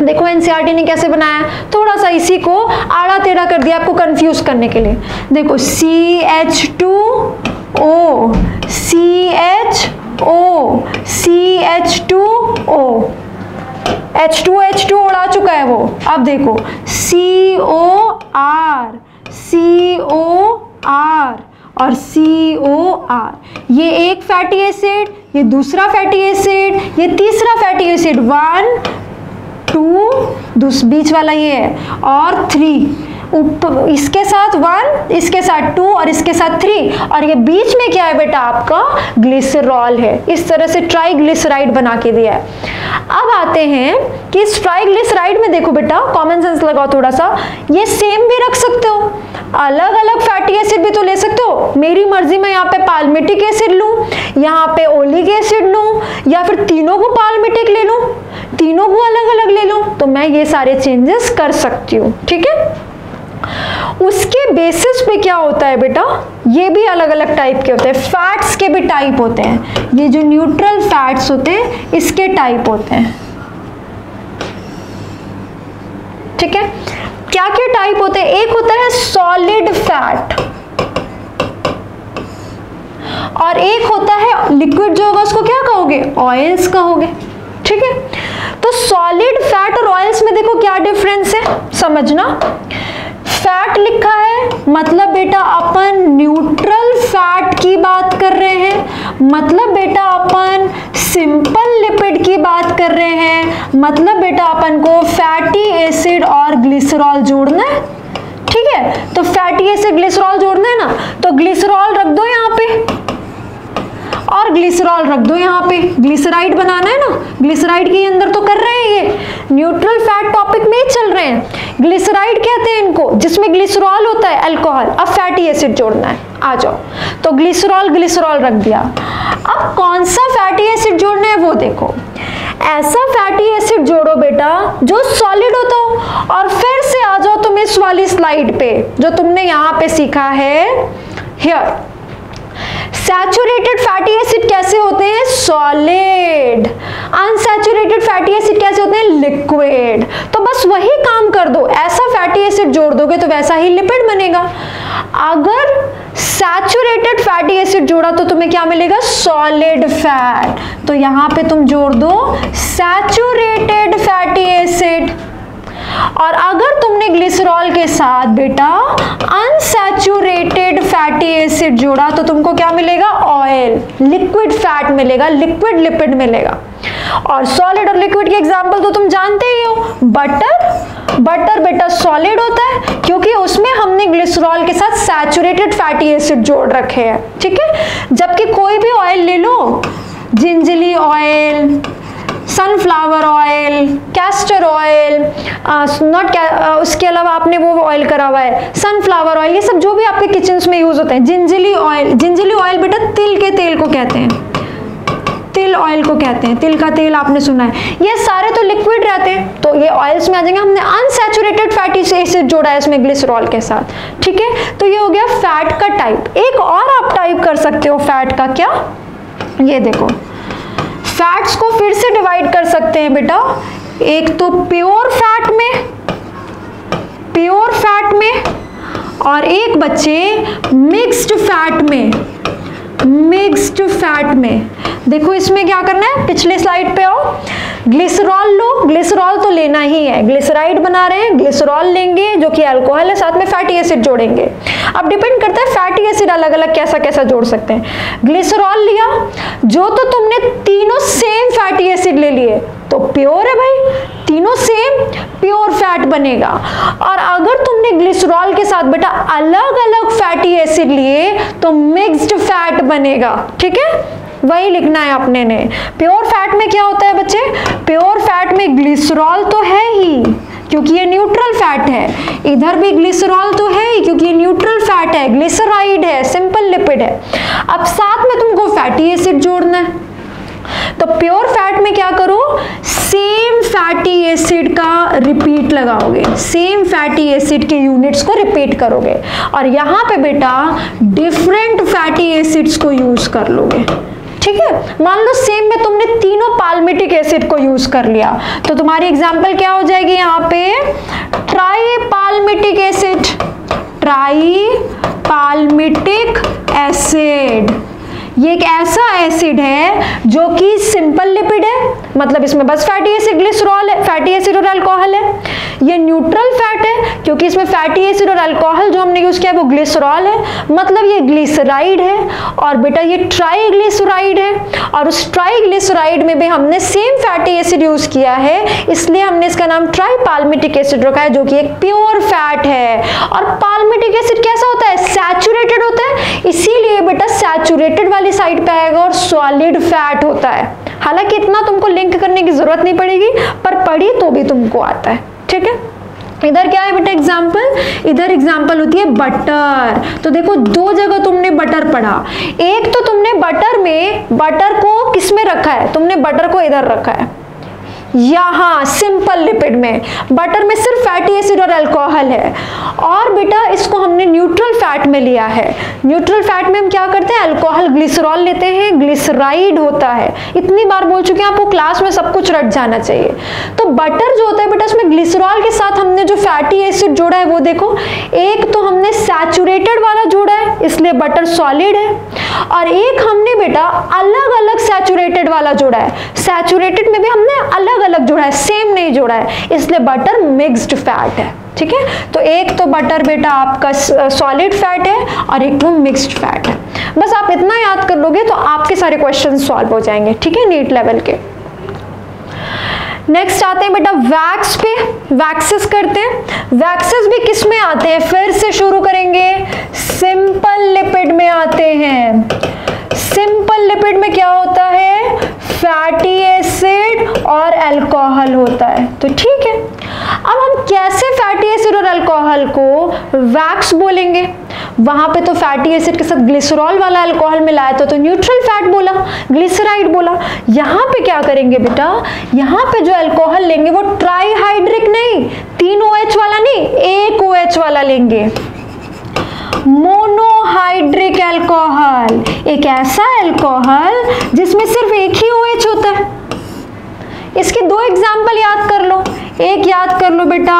देखो एनसीईआरटी ने कैसे बनाया, थोड़ा सा इसी को आड़ा टेढ़ा कर दिया आपको कंफ्यूज करने के लिए। देखो CH2O, CHO, CH2O, H2 उड़ा चुका है वो। अब देखो COR, COR और COR, ये एक फैटी एसिड, ये दूसरा फैटी एसिड, ये तीसरा फैटी एसिड, 1 2 बीच वाला ये है, और 3, इसके साथ 1, इसके साथ 2 और इसके साथ 3, और ये बीच में क्या है बेटा, आपका ग्लिसरॉल है। इस तरह से ट्राइग्लिसराइड बना के दिया है। अब आते हैं कि इस ट्राइग्लिसराइड में देखो बेटा, कॉमन सेंस लगाओ थोड़ा सा, ये सेम भी रख सकते हो, अलग अलग फैटी एसिड भी तो ले सकते हो। मेरी मर्जी में यहाँ पे पाल्मिटिक एसिड लूं, यहाँ पे ओलिक एसिड लूं, या फिर तीनों को पाल्मिटिक ले लूं, तीनों को अलग अलग ले लूं, तो मैं ये सारे चेंजेस कर सकती हूँ। ठीक है, उसके बेसिस पे क्या होता है बेटा, ये भी अलग अलग टाइप के होते हैं, फैट्स के भी टाइप होते हैं। ये जो न्यूट्रल फैट्स होते हैं इसके टाइप होते हैं। ठीक है, क्या क्या टाइप होते हैं, एक होता है सॉलिड फैट और एक होता है लिक्विड, जो होगा उसको क्या कहोगे, ऑयल्स कहोगे। ठीक है, तो सॉलिड फैट और ऑयल्स में देखो क्या डिफरेंस है, समझना। फैट लिखा है मतलब बेटा अपन न्यूट्रल फैट की बात कर रहे हैं, मतलब बेटा अपन सिंपल लिपिड की बात कर रहे हैं, मतलब बेटा अपन को फैटी एसिड और ग्लिसरॉल जोड़ना है। ठीक है। तो फैटी एसिड ग्लिसरॉल जोड़ना है ना, तो ग्लिसरॉल रख दो यहाँ पे और ग्लिसरॉल रख दो यहाँ पे, ग्लिसराइड बनाना है ना, ग्लिसराइड के अंदर तो कर रहे हैं, ये न्यूट्रल फैट टॉपिक में ही चल रहे हैं। ग्लिसराइड कहते हैं इनको, जिसमें ग्लिसरॉल होता है अल्कोहल। अब फैटी एसिड जोड़ना है, आ जाओ। तो ग्लिसरॉल ग्लिसरॉल रख दिया। अब कौन सा फैटी एसिड जोड़ना है वो देखो, ऐसा फैटी एसिड जोड़ो बेटा जो सॉलिड होता हो। और फिर से आ जाओ तुम इस वाली स्लाइड पे जो तुमने यहाँ पे सीखा है, हियर सैचुरेटेड फैटी एसिड कैसे होते हैं, सॉलिड। अनसैचुरेटेड फैटी एसिड कैसे होते हैं, लिक्विड। तो बस वही काम कर दो, ऐसा फैटी एसिड जोड़ दोगे तो वैसा ही लिपिड बनेगा। अगर सैचुरेटेड फैटी एसिड जोड़ा तो तुम्हें क्या मिलेगा, सॉलिड फैट। तो यहां पे तुम जोड़ दो सैचुरेटेड फैटी एसिड। और अगर तुमने ग्लिसरॉल के साथ बेटा अनसैचुरेटेड फैटी एसिड जोड़ा तो तुमको क्या मिलेगा, ऑयल, लिक्विड फैट मिलेगा, लिक्विड लिपिड मिलेगा। और सॉलिड और लिक्विड के एग्जांपल तो तुम जानते ही हो, बटर। बटर बेटा सॉलिड होता है क्योंकि उसमें हमने ग्लिसरॉल के साथ सैचुरेटेड फैटी एसिड जोड़ रखे हैं, ठीक है। जबकि कोई भी ऑयल ले लो, gingelly oil, sunflower oil, castor oil, उसके अलावा आपने वो ऑयल करा हुआ है सनफ्लावर ऑयल, ये सब जो भी आपके किचन में यूज होते हैं। जिंजली ऑयल, जिंजली ऑयल बेटा तिल के तेल को कहते हैं, तिल ऑयल को कहते हैं, तिल का तेल आपने सुना है। ये सारे तो लिक्विड रहते हैं, तो ये ऑयल्स में आ जाएंगे। हमने अनसैचुरेटेड फैटी एसिड जोड़ा है इसमें ग्लिसरॉल के साथ, ठीक है। तो ये हो गया फैट का टाइप। एक और आप टाइप कर सकते हो फैट का, क्या, ये देखो, फैट्स को फिर से डिवाइड कर सकते हैं बेटा, एक तो प्योर फैट में, प्योर फैट में, और एक बच्चे मिक्स्ड फैट में, मिक्स्ड फैट में। देखो इसमें क्या करना है, पिछले स्लाइड पे आओ। ग्लिसरॉल लो, ग्लिसरॉल तो लेना ही है, ग्लिसराइड बना रहे हैं, ग्लिसरॉल लेंगे जो कि अल्कोहल है, साथ में फैटी एसिड जोड़ेंगे। अब डिपेंड करता है फैटी एसिड अलग अलग कैसा कैसा जोड़ सकते हैं। ग्लिसरॉल लिया, जो तो तुमने तीनों सेम फैटी एसिड ले लिए तो प्योर है भाई, तीनों सेम प्योर फैट बनेगा। और अगर तुमने ग्लिसरॉल के साथ बेटा अलग अलग फैटी एसिड लिए तो मिक्स्ड फैट बनेगा, ठीक है। वही लिखना है अपने ने। प्योर फैट में क्या होता है बच्चे, प्योर फैट में ग्लिसरॉल तो है ही क्योंकि ये न्यूट्रल फैट है, इधर भी ग्लिसरॉल तो है ही क्योंकि ये न्यूट्रल फैट है, ग्लिसराइड है, सिंपल लिपिड है। अब साथ में तुमको फैटी एसिड जोड़ना है, तो प्योर फैट में क्या करो, सेम फैटी एसिड का रिपीट लगाओगे, सेम फैटी एसिड के यूनिट्स को रिपीट करोगे। और यहां पे बेटा डिफरेंट फैटी एसिड्स को यूज कर लोगे, ठीक है। मान लो सेम में तुमने तीनों पाल्मिटिक एसिड को यूज कर लिया तो तुम्हारी एग्जांपल क्या हो जाएगी, यहाँ पे try palmitic acid, try palmitic acid. ये एक ऐसा एसिड है जो कि सिंपल लिपिड है, मतलब इसमें बस फैटी एसिड ग्लिसरॉल है, फैटी एसिड और अल्कोहल है। ये न्यूट्रल फैट है क्योंकि इसमें फैटी एसिड और अल्कोहल जो हमने यूज किया है वो ग्लिसरॉल है, मतलब ये ग्लिसराइड है। और बेटा ये ट्राइग्लिसराइड है, और उस ट्राइग्लिसराइड में भी हमने सेम फैटी एसिड यूज किया है, इसलिए हमने इसका नाम ट्राई पाल्मिटिक एसिड रखा है जो कि एक प्योर फैट है। और पाल्मिटिक एसिड कैसा होता है, सैचुरेटेड होता है, इसीलिए बेटा सैचुरेटेड वाली साइड पे आएगा और सॉलिड फैट होता है। हालांकि इतना तुमको लिंक करने की जरूरत नहीं पड़ेगी, पर पढ़ी तो भी तुमको आता है, ठीक है। इधर क्या है बेटा एग्जाम्पल, इधर एग्जाम्पल होती है बटर। तो देखो दो जगह तुमने बटर पढ़ा, एक तो तुमने बटर में, बटर को किस में रखा है, तुमने बटर को इधर रखा है, यहाँ सिंपल लिपिड में। बटर में सिर्फ फैटी एसिड और अल्कोहल है, और बेटा इसको हमने न्यूट्रल फैट में लिया है। न्यूट्रल फैट में हम क्या करते हैं, अल्कोहल ग्लिसरॉल लेते हैं, ग्लिसराइड होता है। इतनी बार बोल चुके हैं आपको, क्लास में सब कुछ रट जाना चाहिए। तो बटर जो होता है बेटा, उसमें ग्लिसरॉल के साथ हमने जो फैटी एसिड जोड़ा है वो देखो, एक तो हमने सैचुरेटेड वाला जोड़ा है इसलिए बटर सॉलिड है, और एक हमने बेटा अलग अलग सैचुरेटेड वाला जोड़ा है। सैचुरेटेड में भी हमने अलग अलग जोड़ा है, सेम नहीं जोड़ा है, इसलिए बटर मिक्स्ड फैट है, ठीक है। तो एक तो बटर बेटा आपका सॉलिड फैट है और एक तो मिक्स्ड फैट है। बस आप इतना याद कर लोगे तो आपके सारे क्वेश्चन सॉल्व हो जाएंगे, ठीक है, नीट लेवल के। नेक्स्ट आते हैं बेटा वैक्स पे। वैक्सेस करते हैं। वैक्सेस भी किस में आते हैं, फिर से शुरू करेंगे, सिंपल लिपिड में आते हैं। सिंपल लिपिड में क्या होता है, फैटी एसिड और अल्कोहल होता है। तो ठीक है, अब हम कैसे फैटी एसिड और अल्कोहल को वैक्स बोलेंगे? वहां पे तो फैटी एसिड के साथ ग्लिसरॉल वाला अल्कोहल मिलाया था तो न्यूट्रल फैट बोला, ग्लिसराइड बोला। यहाँ पे क्या करेंगे बेटा, यहाँ पे जो अल्कोहल लेंगे वो ट्राईहाइड्रिक नहीं, 3 OH वाला नहीं, 1 OH वाला लेंगे, मोनोहाइड्रिक अल्कोहल। एक ऐसा अल्कोहल जिसमें सिर्फ एक ही OH होता है। इसके 2 एग्जाम्पल याद कर लो। एक याद कर लो बेटा,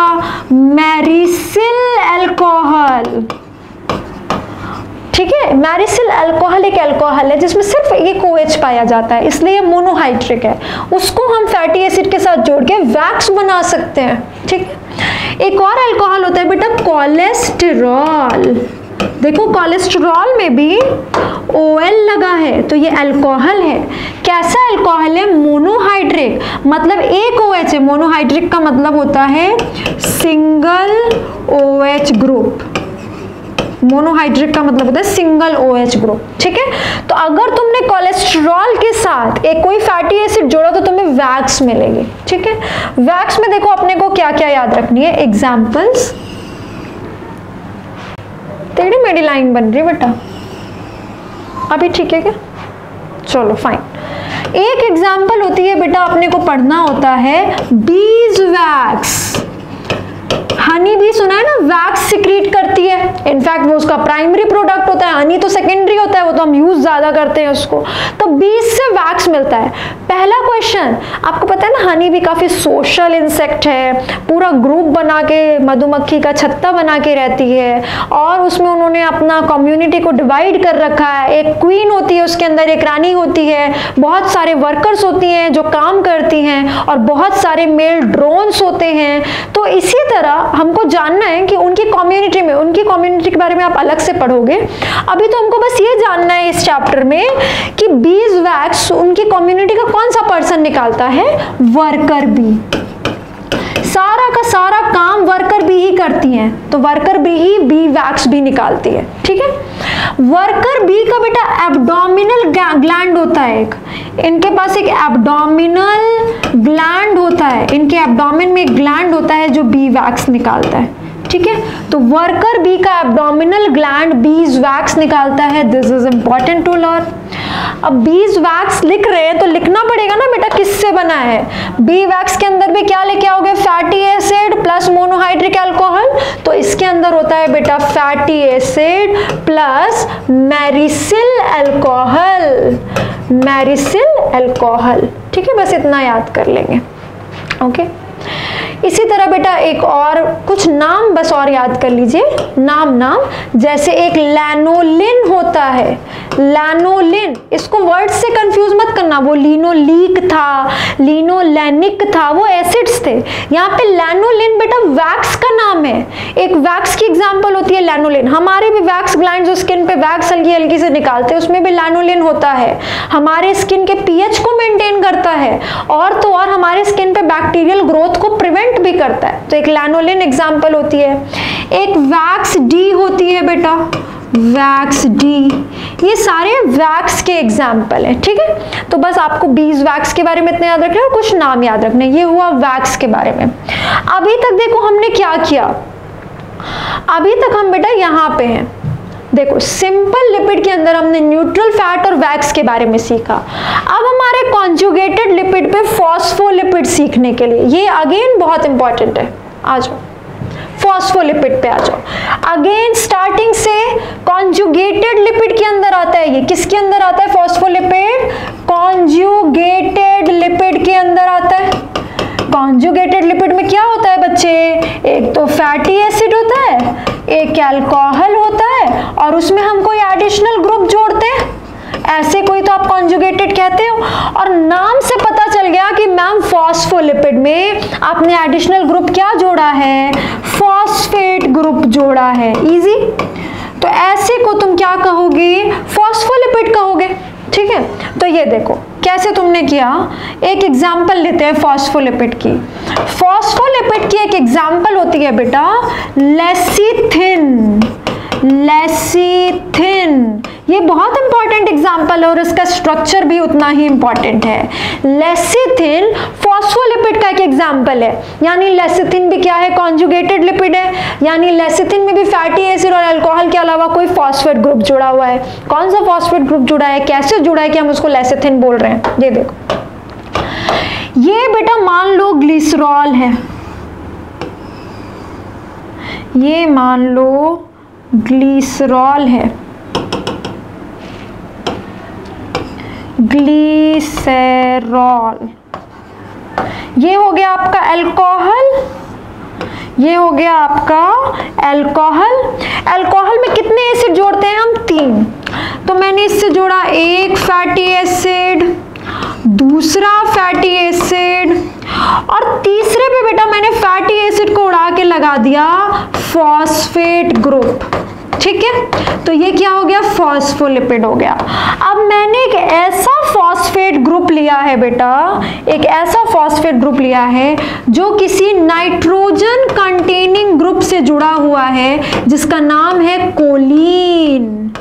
मैरिसिल अल्कोहल। ठीक है, मैरिसिल अल्कोहल एक अल्कोहल है जिसमें सिर्फ एक OH पाया जाता है, इसलिए मोनोहाइड्रिक है। उसको हम फैटी एसिड के साथ जोड़ के वैक्स बना सकते हैं। ठीक है, एक और अल्कोहल होता है बेटा कोलेस्टेरॉल। देखो कोलेस्टेरॉल में भी OL लगा है तो ये अल्कोहल है। कैसा अल्कोहल है, मोनोहाइड्रिक, मतलब एक OH है। मोनोहाइड्रिक का मतलब होता है सिंगल OH ग्रुप। मोनोहाइड्रिक का मतलब होता है सिंगल OH ग्रुप। ठीक है, तो अगर तुमने कोलेस्ट्रॉल के साथ एक कोई फैटी एसिड जोड़ा तो तुम्हें वैक्स मिलेगी। ठीक है, वैक्स में देखो अपने को क्या क्या याद रखनी है, एग्जाम्पल्स। टेढ़ी मेढ़ी लाइन बन रही बेटा, अभी ठीक है क्या? चलो फाइन। एक एग्जाम्पल होती है बेटा, अपने को पढ़ना होता है बीज वैक्स। हनी भी सुना है ना, वैक्स सिक्रीट करती है, इनफैक्ट वो उसका प्राइमरी प्रोडक्ट होता है, हनी तो सेकेंडरी होता है, वो तो हम यूज ज्यादा करते हैं उसको। तो बीज से वैक्स मिलता है। पहला क्वेश्चन, आपको पता है ना हनी भी काफी सोशल इंसेक्ट है, पूरा ग्रुप बना के मधुमक्खी का छत्ता बना के रहती है और उसमें उन्होंने अपना कम्युनिटी को डिवाइड कर रखा है। एक क्वीन होती है, उसके अंदर एक रानी होती है, बहुत सारे वर्कर्स होती हैं जो काम करती हैं और बहुत सारे मेल ड्रोन्स होते हैं। तो इसी तरह हमको जानना है कि उनकी कम्युनिटी में, उनकी कम्युनिटी के बारे में आप अलग से पढ़ोगे। अभी तो हमको बस ये जानना है इस चैप्टर में कि बीज वैक्स उनकी कम्युनिटी का कौन सा पर्सन निकालता है, वर्कर बी। सारा का सारा काम वर्कर बी ही करती हैं, तो वर्कर बी ही बी वैक्स भी निकालती है। ठीक है, वर्कर बी का बेटा एब्डोमिनल ग्लैंड होता है एक, इनके पास एक एब्डोमिनल ग्लैंड होता है, इनके एब्डोमेन में एक ग्लैंड होता है जो बी वैक्स निकालता है। ठीक है, तो वर्कर बी का एब्डोमिनल ग्लैंड बीज वैक्स निकालता है। This is important to learn. अब बीज वैक्स लिख रहे हैं तो लिखना पड़ेगा ना बेटा किससे बना है। बी वैक्स के अंदर भी क्या लेके आओगे, fatty acid plus monohydric alcohol, तो इसके अंदर होता है बेटा fatty acid plus myricyl alcohol, myricyl alcohol. ठीक है, बस इतना याद कर लेंगे। ओके, इसी तरह बेटा एक और कुछ नाम बस और याद कर लीजिए, नाम जैसे एक लैनोलिन होता है, लैनोलिन, इसको वर्ड से कंफ्यूज मत करना, वो लिनोलीक था, लिनोलेनिक था, वो एसिड्स थे। यहाँ पे लैनोलिन बेटा वैक्स का नाम है, एक वैक्स की एग्जांपल होती है लैनोलिन। हमारे भी वैक्स ग्लैंड जो स्किन पे वैक्स हल्की हल्की से निकालते हैं उसमें भी लैनोलिन होता है, हमारे स्किन के पीएच को मेंटेन करता है और तो और हमारे स्किन पे बैक्टीरियल ग्रोथ को प्रिवेंट भी करता है, तो एक लैनोलिन एग्जांपल होती है। एक वैक्स डी होती है बेटा, वैक्स डी, ये सारे वैक्स के एग्जाम्पल है। ठीक है, तो बस आपको बीज वैक्स के बारे में इतना याद रखना है और कुछ नाम याद रखने। ये हुआ वैक्स के बारे में। अभी तक देखो हमने क्या किया, अभी तक हम बेटा यहाँ पे हैं। देखो सिंपल लिपिड के अंदर हमने न्यूट्रल फैट और वैक्स के बारे में सीखा। अब हमारे कॉन्जुगेटेड लिपिड पे फॉस्फोलिपिड सीखने के लिए, ये अगेन बहुत इंपॉर्टेंट है। आ जाओ फॉस्फोलिपिड पे आ जाओ। अगेन स्टार्टिंग से कॉन्जुगेटेड लिपिड के अंदर आता है, ये किसके अंदर आता है फॉस्फोलिपिड, कॉन्जुगेटेड लिपिड के अंदर आता है। कॉन्जुगेटेड लिपिड में क्या होता है बच्चे, एक तो फैटी एसिड होता है, एक अल्कोहल होता है और उसमें हम कोई एडिशनल ग्रुप जोड़ते हैं, ऐसे कोई तो आप कॉन्जुगेटेड कहते हो। और नाम से पता चल गया कि मैम फॉस्फोलिपिड में आपने एडिशनल ग्रुप क्या जोड़ा है, फॉस्फेट ग्रुप जोड़ा है। इजी, तो ऐसे को तुम क्या कहोगे, फॉस्फोलिपिड कहोगे। ठीक है, तो ये देखो कैसे तुमने किया, एक एग्जांपल लेते हैं फॉस्फोलिपिड की। फॉस्फोलिपिड फॉस्फोलिपिड की एक एग्जांपल होती है बेटा लेसिथिन। लेसिथिन ये बहुत इंपॉर्टेंट एग्जांपल है और इसका स्ट्रक्चर भी उतना ही इंपॉर्टेंट है। लेसिथिन फॉस्फोलिपिड का एक एग्जांपल है, यानी लेसिथिन भी क्या है, कॉन्जुगेटेड लिपिड है, यानी लेसिथिन में भी फैटी एसिड और अल्कोहल के अलावा कोई फॉस्फेट ग्रुप जुड़ा हुआ है। कौन सा फॉस्फेट ग्रुप जुड़ा है, कैसे जुड़ा है कि हम उसको लेसिथिन बोल रहे हैं, ये देखो। ये बेटा मान लो ग्लिसरॉल है, ये मान लो ग्लिसरॉल है, ग्लिसरॉल। ये हो गया आपका अल्कोहल, ये हो गया आपका अल्कोहल। अल्कोहल में कितने एसिड जोड़ते हैं हम, 3। तो मैंने इससे जोड़ा एक फैटी एसिड, दूसरा फैटी एसिड, और तीसरे पे बेटा मैंने फैटी एसिड को उड़ा के लगा दिया फॉस्फेट ग्रुप। ठीक है, तो ये क्या हो गया, फॉस्फोलिपिड हो गया। अब मैंने एक ऐसा फॉस्फेट ग्रुप लिया है बेटा, एक ऐसा फॉस्फेट ग्रुप लिया है जो किसी नाइट्रोजन कंटेनिंग ग्रुप से जुड़ा हुआ है जिसका नाम है कोलीन।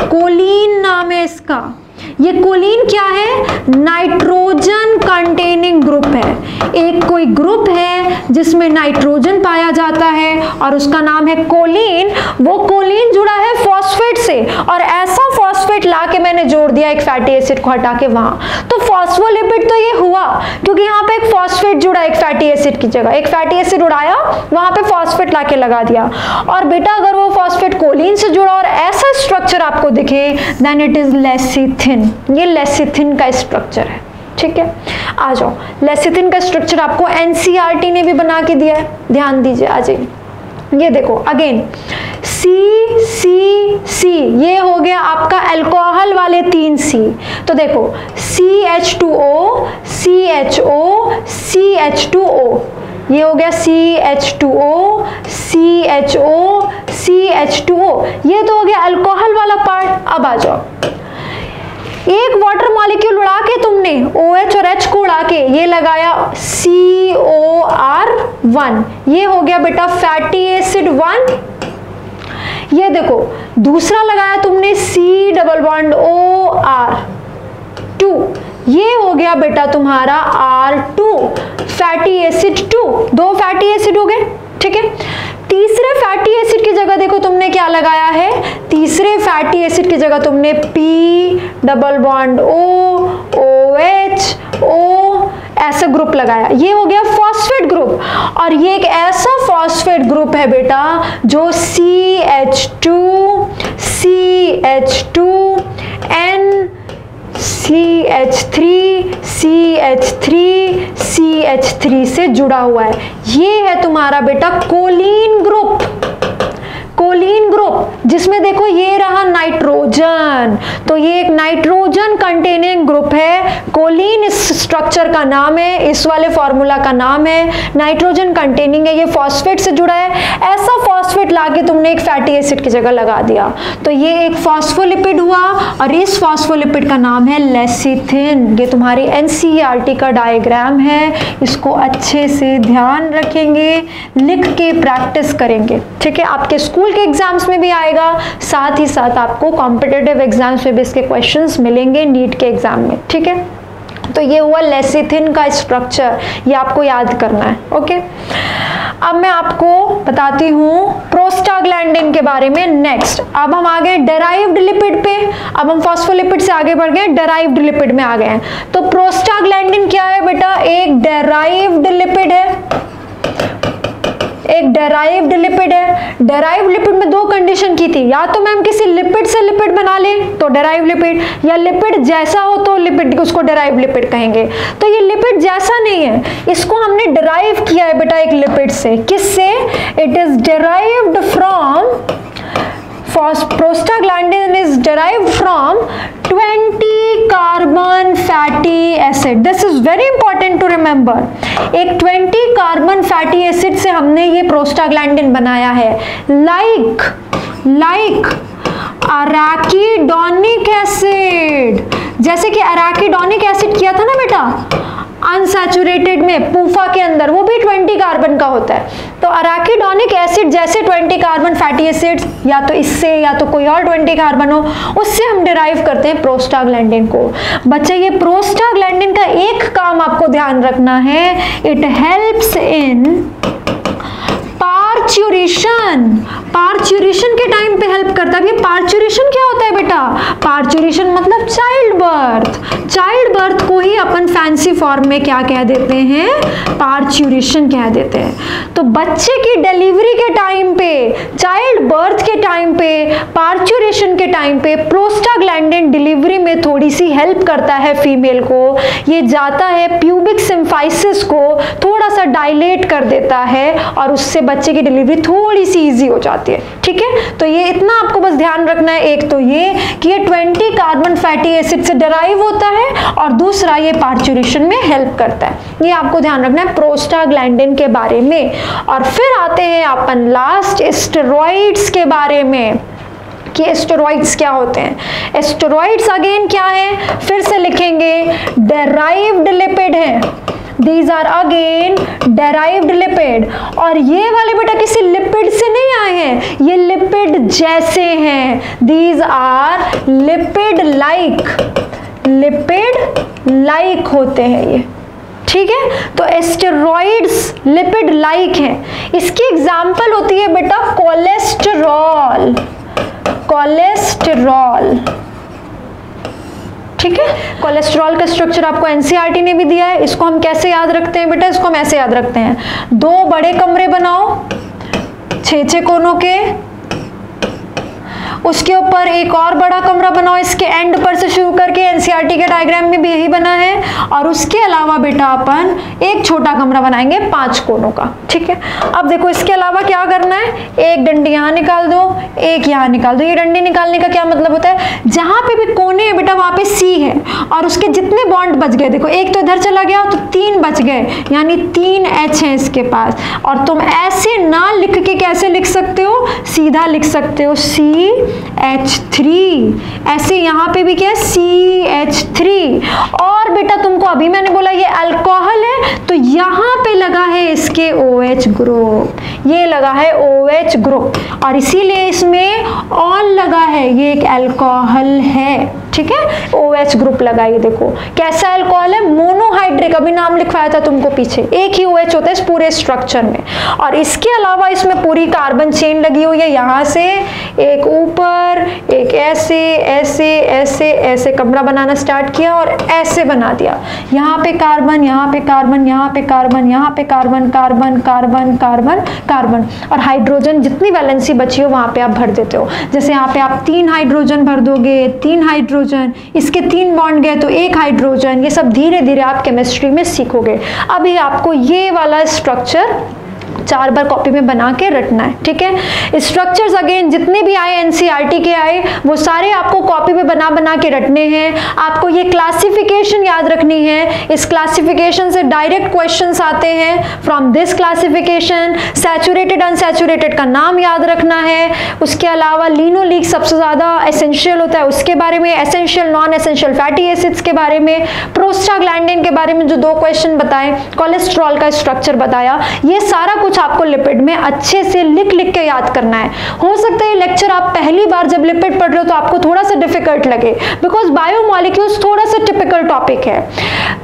कोलीन नाम है इसका। ये कोलीन क्या है, नाइट्रोजन कंटेनिंग ग्रुप है। एक कोई ग्रुप है जिसमें नाइट्रोजन पाया जाता है और उसका नाम है कोलीन। वो कोलीन जुड़ा है फॉस्फेट से, और ऐसा फॉस्फेट लाके मैंने जोड़ दिया एक फैटी एसिड को हटा के वहां। तो फॉस्फोलिपिड तो ये हुआ क्योंकि यहाँ पे एक फॉस्फेट जुड़ा एक फैटी एसिड की जगह, एक फैटी एसिड उड़ाया, वहां पे फॉस्फेट लाके लगा दिया। और बेटा अगर वो फॉस्फेट कोलीन से जुड़ा और ऐसा स्ट्रक्चर आपको दिखे, देन इट इज लेसिथिन। ये लेसिथिन का स्ट्रक्चर है। ठीक है, आ जाओ, लेसिथिन का स्ट्रक्चर आपको एनसीईआरटी ने भी बना के दिया है, ध्यान दीजिए। आ जाइए, ये देखो अगेन सी सी सी, ये हो गया आपका अल्कोहल वाले 3 सी। तो देखो CH2O CHO CH2O, ये हो गया CH2O CHO CH2O, ये तो हो गया अल्कोहल वाला पार्ट। अब आ जाओ, एक वाटर मॉलिक्यूल उड़ा के तुमने OH और H को उड़ा के ये लगाया COR1, ये हो गया बेटा फैटी एसिड 1। ये देखो दूसरा लगाया तुमने C+OR2, ये हो गया बेटा तुम्हारा R2 fatty acid 2। 2 fatty acid हो गए। ठीक है, तीसरे फैटी एसिड की जगह देखो तुमने क्या लगाया है, तीसरे फैटी एसिड की जगह तुमने P+OOH ऐसा ग्रुप लगाया, ये हो गया फॉस्फेट ग्रुप। और ये एक ऐसा फॉस्फेट ग्रुप है बेटा जो CH2 CH2N CH3 CH3 CH3 से जुड़ा हुआ है। ये है तुम्हारा बेटा कोलीन ग्रुप। कोलीन ग्रुप जिसमें देखो ये रहा नाइट्रोजन, तो ये एक नाइट्रोजन कंटेनिंग ग्रुप है। कोलीन इस स्ट्रक्चर का नाम है, इस वाले फॉर्मूला का नाम है, नाइट्रोजन कंटेनिंग है, ये फॉस्फेट से जुड़ा है। ऐसा फॉस्फेट लाके तुमने एक फैटी एसिड की जगह लगा दिया, तो ये एक फॉस्फोलिपिड हुआ, और इस फॉस्फोलिपिड का नाम है लेसिथिन। ये तुम्हारी एनसीईआरटी का डायग्राम है, इसको अच्छे से ध्यान रखेंगे, लिख के प्रैक्टिस करेंगे। ठीक है, आपके स्कूल के एग्जाम्स में भी आएगा, साथ ही साथ आपको कॉम्पिटिटिव एग्जाम्स में भी इसके क्वेश्चंस मिलेंगे, नीट के एग्जाम में। ठीक है, तो ये हुआ लेसिथिन का स्ट्रक्चर, ये आपको याद करना है। ओके, अब मैं आपको बताती हूँ प्रोस्टाग्लैंडिन के बारे में नेक्स्ट। अब हम आ गए डेराइव्ड लिपिड पे, अब हम फॉस्फोलिपिड से आगे बढ़ गए, डेराइव्ड लिपिड में आ गए हैं। तो प्रोस्टाग्लैंडिन क्या है बेटा, एक डेराइव्ड लिपिड है, एक डेराइव्ड लिपिड है। डेराइव्ड लिपिड में 2 कंडीशन की थी, या तो मैम किसी लिपिड से लिपिड बना ले तो डेराइव्ड लिपिड, या लिपिड जैसा हो तो लिपिड, उसको डेराइव्ड लिपिड कहेंगे। तो ये लिपिड जैसा नहीं है, इसको हमने डेराइव किया है बेटा एक लिपिड से। किससे, it is derived from, prostaglandin is derived from 20 carbon fatty acid. This is very important to remember. एक 20 कार्बन फैटी एसिड से हमने ये प्रोस्टाग्लैंडिन बनाया है। लाइक अराकिडोनिक एसिड, जैसे कि अराकिडोनिक एसिड किया था ना बेटा, अनसैचुरेटेड में पूफा के अंदर वो भी 20 कार्बन का होता है। तो अराकिडोनिक एसिड जैसे 20 कार्बन फैटी एसिड्स, या तो इससे या तो कोई और 20 कार्बन हो, उससे हम डिराइव करते हैं प्रोस्टाग्लैंडिन को। बच्चे ये प्रोस्टाग्लैंडिन का एक काम आपको ध्यान रखना है, it helps in parturition. Parturition के टाइम पे हेल्प करता है। पार्चुरेशन क्या होता है बेटा? पार्चुरेशन मतलब चाइल्ड बर्थ। चाइल्ड बर्थ को ही अपन फैंसी फॉर्म में क्या कह देते हैं? पार्चुरेशन कह देते हैं। तो बच्चे की डिलीवरी के टाइम पे, चाइल्ड बर्थ के टाइम पे, पार्चुरेशन के टाइम पे प्रोस्टाग्लैंडिन डिलीवरी में थोड़ी सी हेल्प करता है फीमेल को। ये जाता है प्यूबिक सिम्फाइसिस को थोड़ा सा डायलेट कर देता है और उससे बच्चे की डिलीवरी थोड़ी सी इजी हो जाती है। ठीक है, तो ये इतना आपको बस ध्यान रखना है। एक तो ये कि ये 20 कार्बन फैटी एसिड से डिराइव होता है और दूसरा ये पार्चुरेशन में हेल्प करता है। ये आपको ध्यान रखना है प्रोस्टाग्लैंडिन के बारे में। और फिर आते हैं अपन लास्ट स्टेरॉइड्स के बारे में कि स्टेरॉइड्स क्या होते हैं। स्टेरॉइड्स अगेन क्या है? फिर से लिखेंगे, डेराइव्ड लिपिड है। These are again derived lipid। और ये वाले बेटा किसी लिपिड से नहीं आए हैं, ये लिपिड जैसे हैं। These are lipid like, lipid like होते हैं ये। ठीक है, तो स्टेरॉइड्स लिपिड लाइक हैं। इसकी एग्जाम्पल होती है बेटा कोलेस्टेरॉल। कोलेस्टेरॉल, ठीक है। कोलेस्ट्रॉल का स्ट्रक्चर आपको एनसीईआरटी ने भी दिया है। इसको हम कैसे याद रखते हैं बेटा? इसको हम ऐसे याद रखते हैं, 2 बड़े कमरे बनाओ 6 कोनों के, उसके ऊपर एक और बड़ा कमरा बनाओ इसके एंड पर से शुरू करके, एनसीईआरटी के डायग्राम में भी यही बना है। और उसके अलावा बेटा अपन एक छोटा कमरा बनाएंगे 5 कोनों का। ठीक है, अब देखो इसके अलावा क्या करना है, एक डंडी यहाँ निकाल दो, एक यहाँ निकाल दो। ये डंडी निकालने का क्या मतलब होता है? जहां पे भी कोने है बेटा वहां पे सी है और उसके जितने बॉन्ड बच गए, देखो एक तो इधर चला गया तो 3 बच गए, यानी 3 H है इसके पास। और तुम ऐसे ना लिख के कैसे लिख सकते हो? सीधा लिख सकते हो CH3। ऐसे यहाँ पे भी क्या है? CH3। और बेटा तुमको अभी मैंने बोला ये अल्कोहल है, तो यहाँ पे लगा है इसके OH ग्रुप, ये लगा है OH ग्रुप और इसीलिए इसमें ऑन लगा है, ये एक अल्कोहल है। ठीक है, OH ग्रुप लगा, ये देखो कैसा अल्कोहल है, मोनोहाइड्रिक, अभी नाम लिखवाया था तुमको पीछे, एक ही OH होता है इस पूरे स्ट्रक्चर में। और इसके अलावा इसमें पूरी कार्बन चेन लगी हुई है, यहाँ से एक ऊपर, एक ऐसे ऐसे ऐसे ऐसे कमरा बनाना स्टार्ट किया और ऐसे बना दिया। यहाँ पे कार्बन, यहाँ पे कार्बन, यहाँ पे कार्बन, यहाँ पे carbon, carbon carbon carbon carbon, और हाइड्रोजन जितनी वैलेंसी बची हो वहाँ पे आप भर देते हो। जैसे यहाँ पे आप 3 हाइड्रोजन भर दोगे, 3 हाइड्रोजन, इसके 3 बॉन्ड गए तो 1 हाइड्रोजन। ये सब धीरे धीरे आप केमिस्ट्री में सीखोगे। अभी आपको ये वाला स्ट्रक्चर 4 बार कॉपी में बना के रटना है। ठीक है, स्ट्रक्चर्स अगेन जितने भी आए एनसीईआरटी के आए वो सारे आपको कॉपी में बना बना के रटने हैं। आपको ये क्लासिफिकेशन याद रखनी है, इस क्लासिफिकेशन से डायरेक्ट क्वेश्चंस आते हैं। From this classification saturated unsaturated का नाम याद रखना है। उसके अलावा लिनोलीक सबसे ज़्यादा एसेंशियल होता है उसके बारे में, essential non essential fatty acids के बारे में, प्रोस्टाग्लैंडिन के बारे में जो 2 क्वेश्चन बताए, कोलेस्ट्रॉल का स्ट्रक्चर बताया। ये सारा कुछ आपको लिपिड में अच्छे से लिख लिख के याद करना है। हो सकता है ये लेक्चर आप पहली बार जब लिपिड पढ़ रहे हो तो आपको थोड़ा सा डिफिकल्ट लगे, बिकॉज बायोमॉलिक्यूल्स थोड़ा सा टिपिकल टॉपिक है।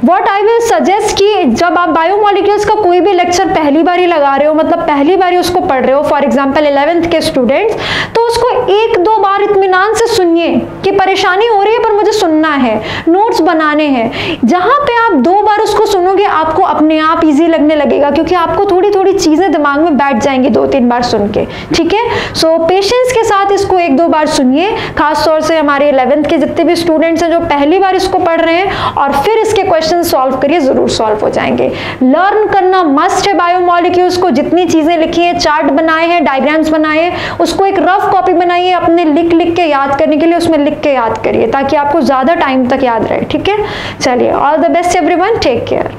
व्हाट आई विल सजेस्ट कि जब आप बायोमॉलिक्यूल्स का कोई भी लेक्चर पहली बार ही लगा रहे हो, मतलब पहली बार ही उसको पढ़ रहे हो, फॉर एग्जाम्पल 11th के स्टूडेंट्स, तो उसको 1-2 बार इत्मीनान से सुनिए कि परेशानी हो रही है पर मुझे सुनना है, नोट्स बनाने हैं। जहां पे आप 2 बार उसको सुनोगे आपको अपने आप ईजी लगने लगेगा, क्योंकि आपको थोड़ी थोड़ी चीजें दिमाग में बैठ जाएंगी 2-3 बार सुन के। ठीक है, सो पेशेंस के साथ इसको 1-2 बार सुनिए, खासतौर से हमारे 11th के जितने भी स्टूडेंट्स हैं जो पहली बार इसको पढ़ रहे हैं, और फिर इसके क्वेश्चन सॉल्व करिए, जरूर सॉल्व हो जाएंगे। लर्न करना मस्ट है बायोमॉलिक्यूल्स को, जितनी चीजें लिखी है, चार्ट बनाए हैं, डायग्राम्स बनाए हैं, उसको एक रफ कॉपी बनाइए अपने लिख लिख के याद करने के लिए, उसमें लिख के याद करिए ताकि आपको ज्यादा टाइम तक याद रहे। ठीक है, चलिए, all the best everyone, take care.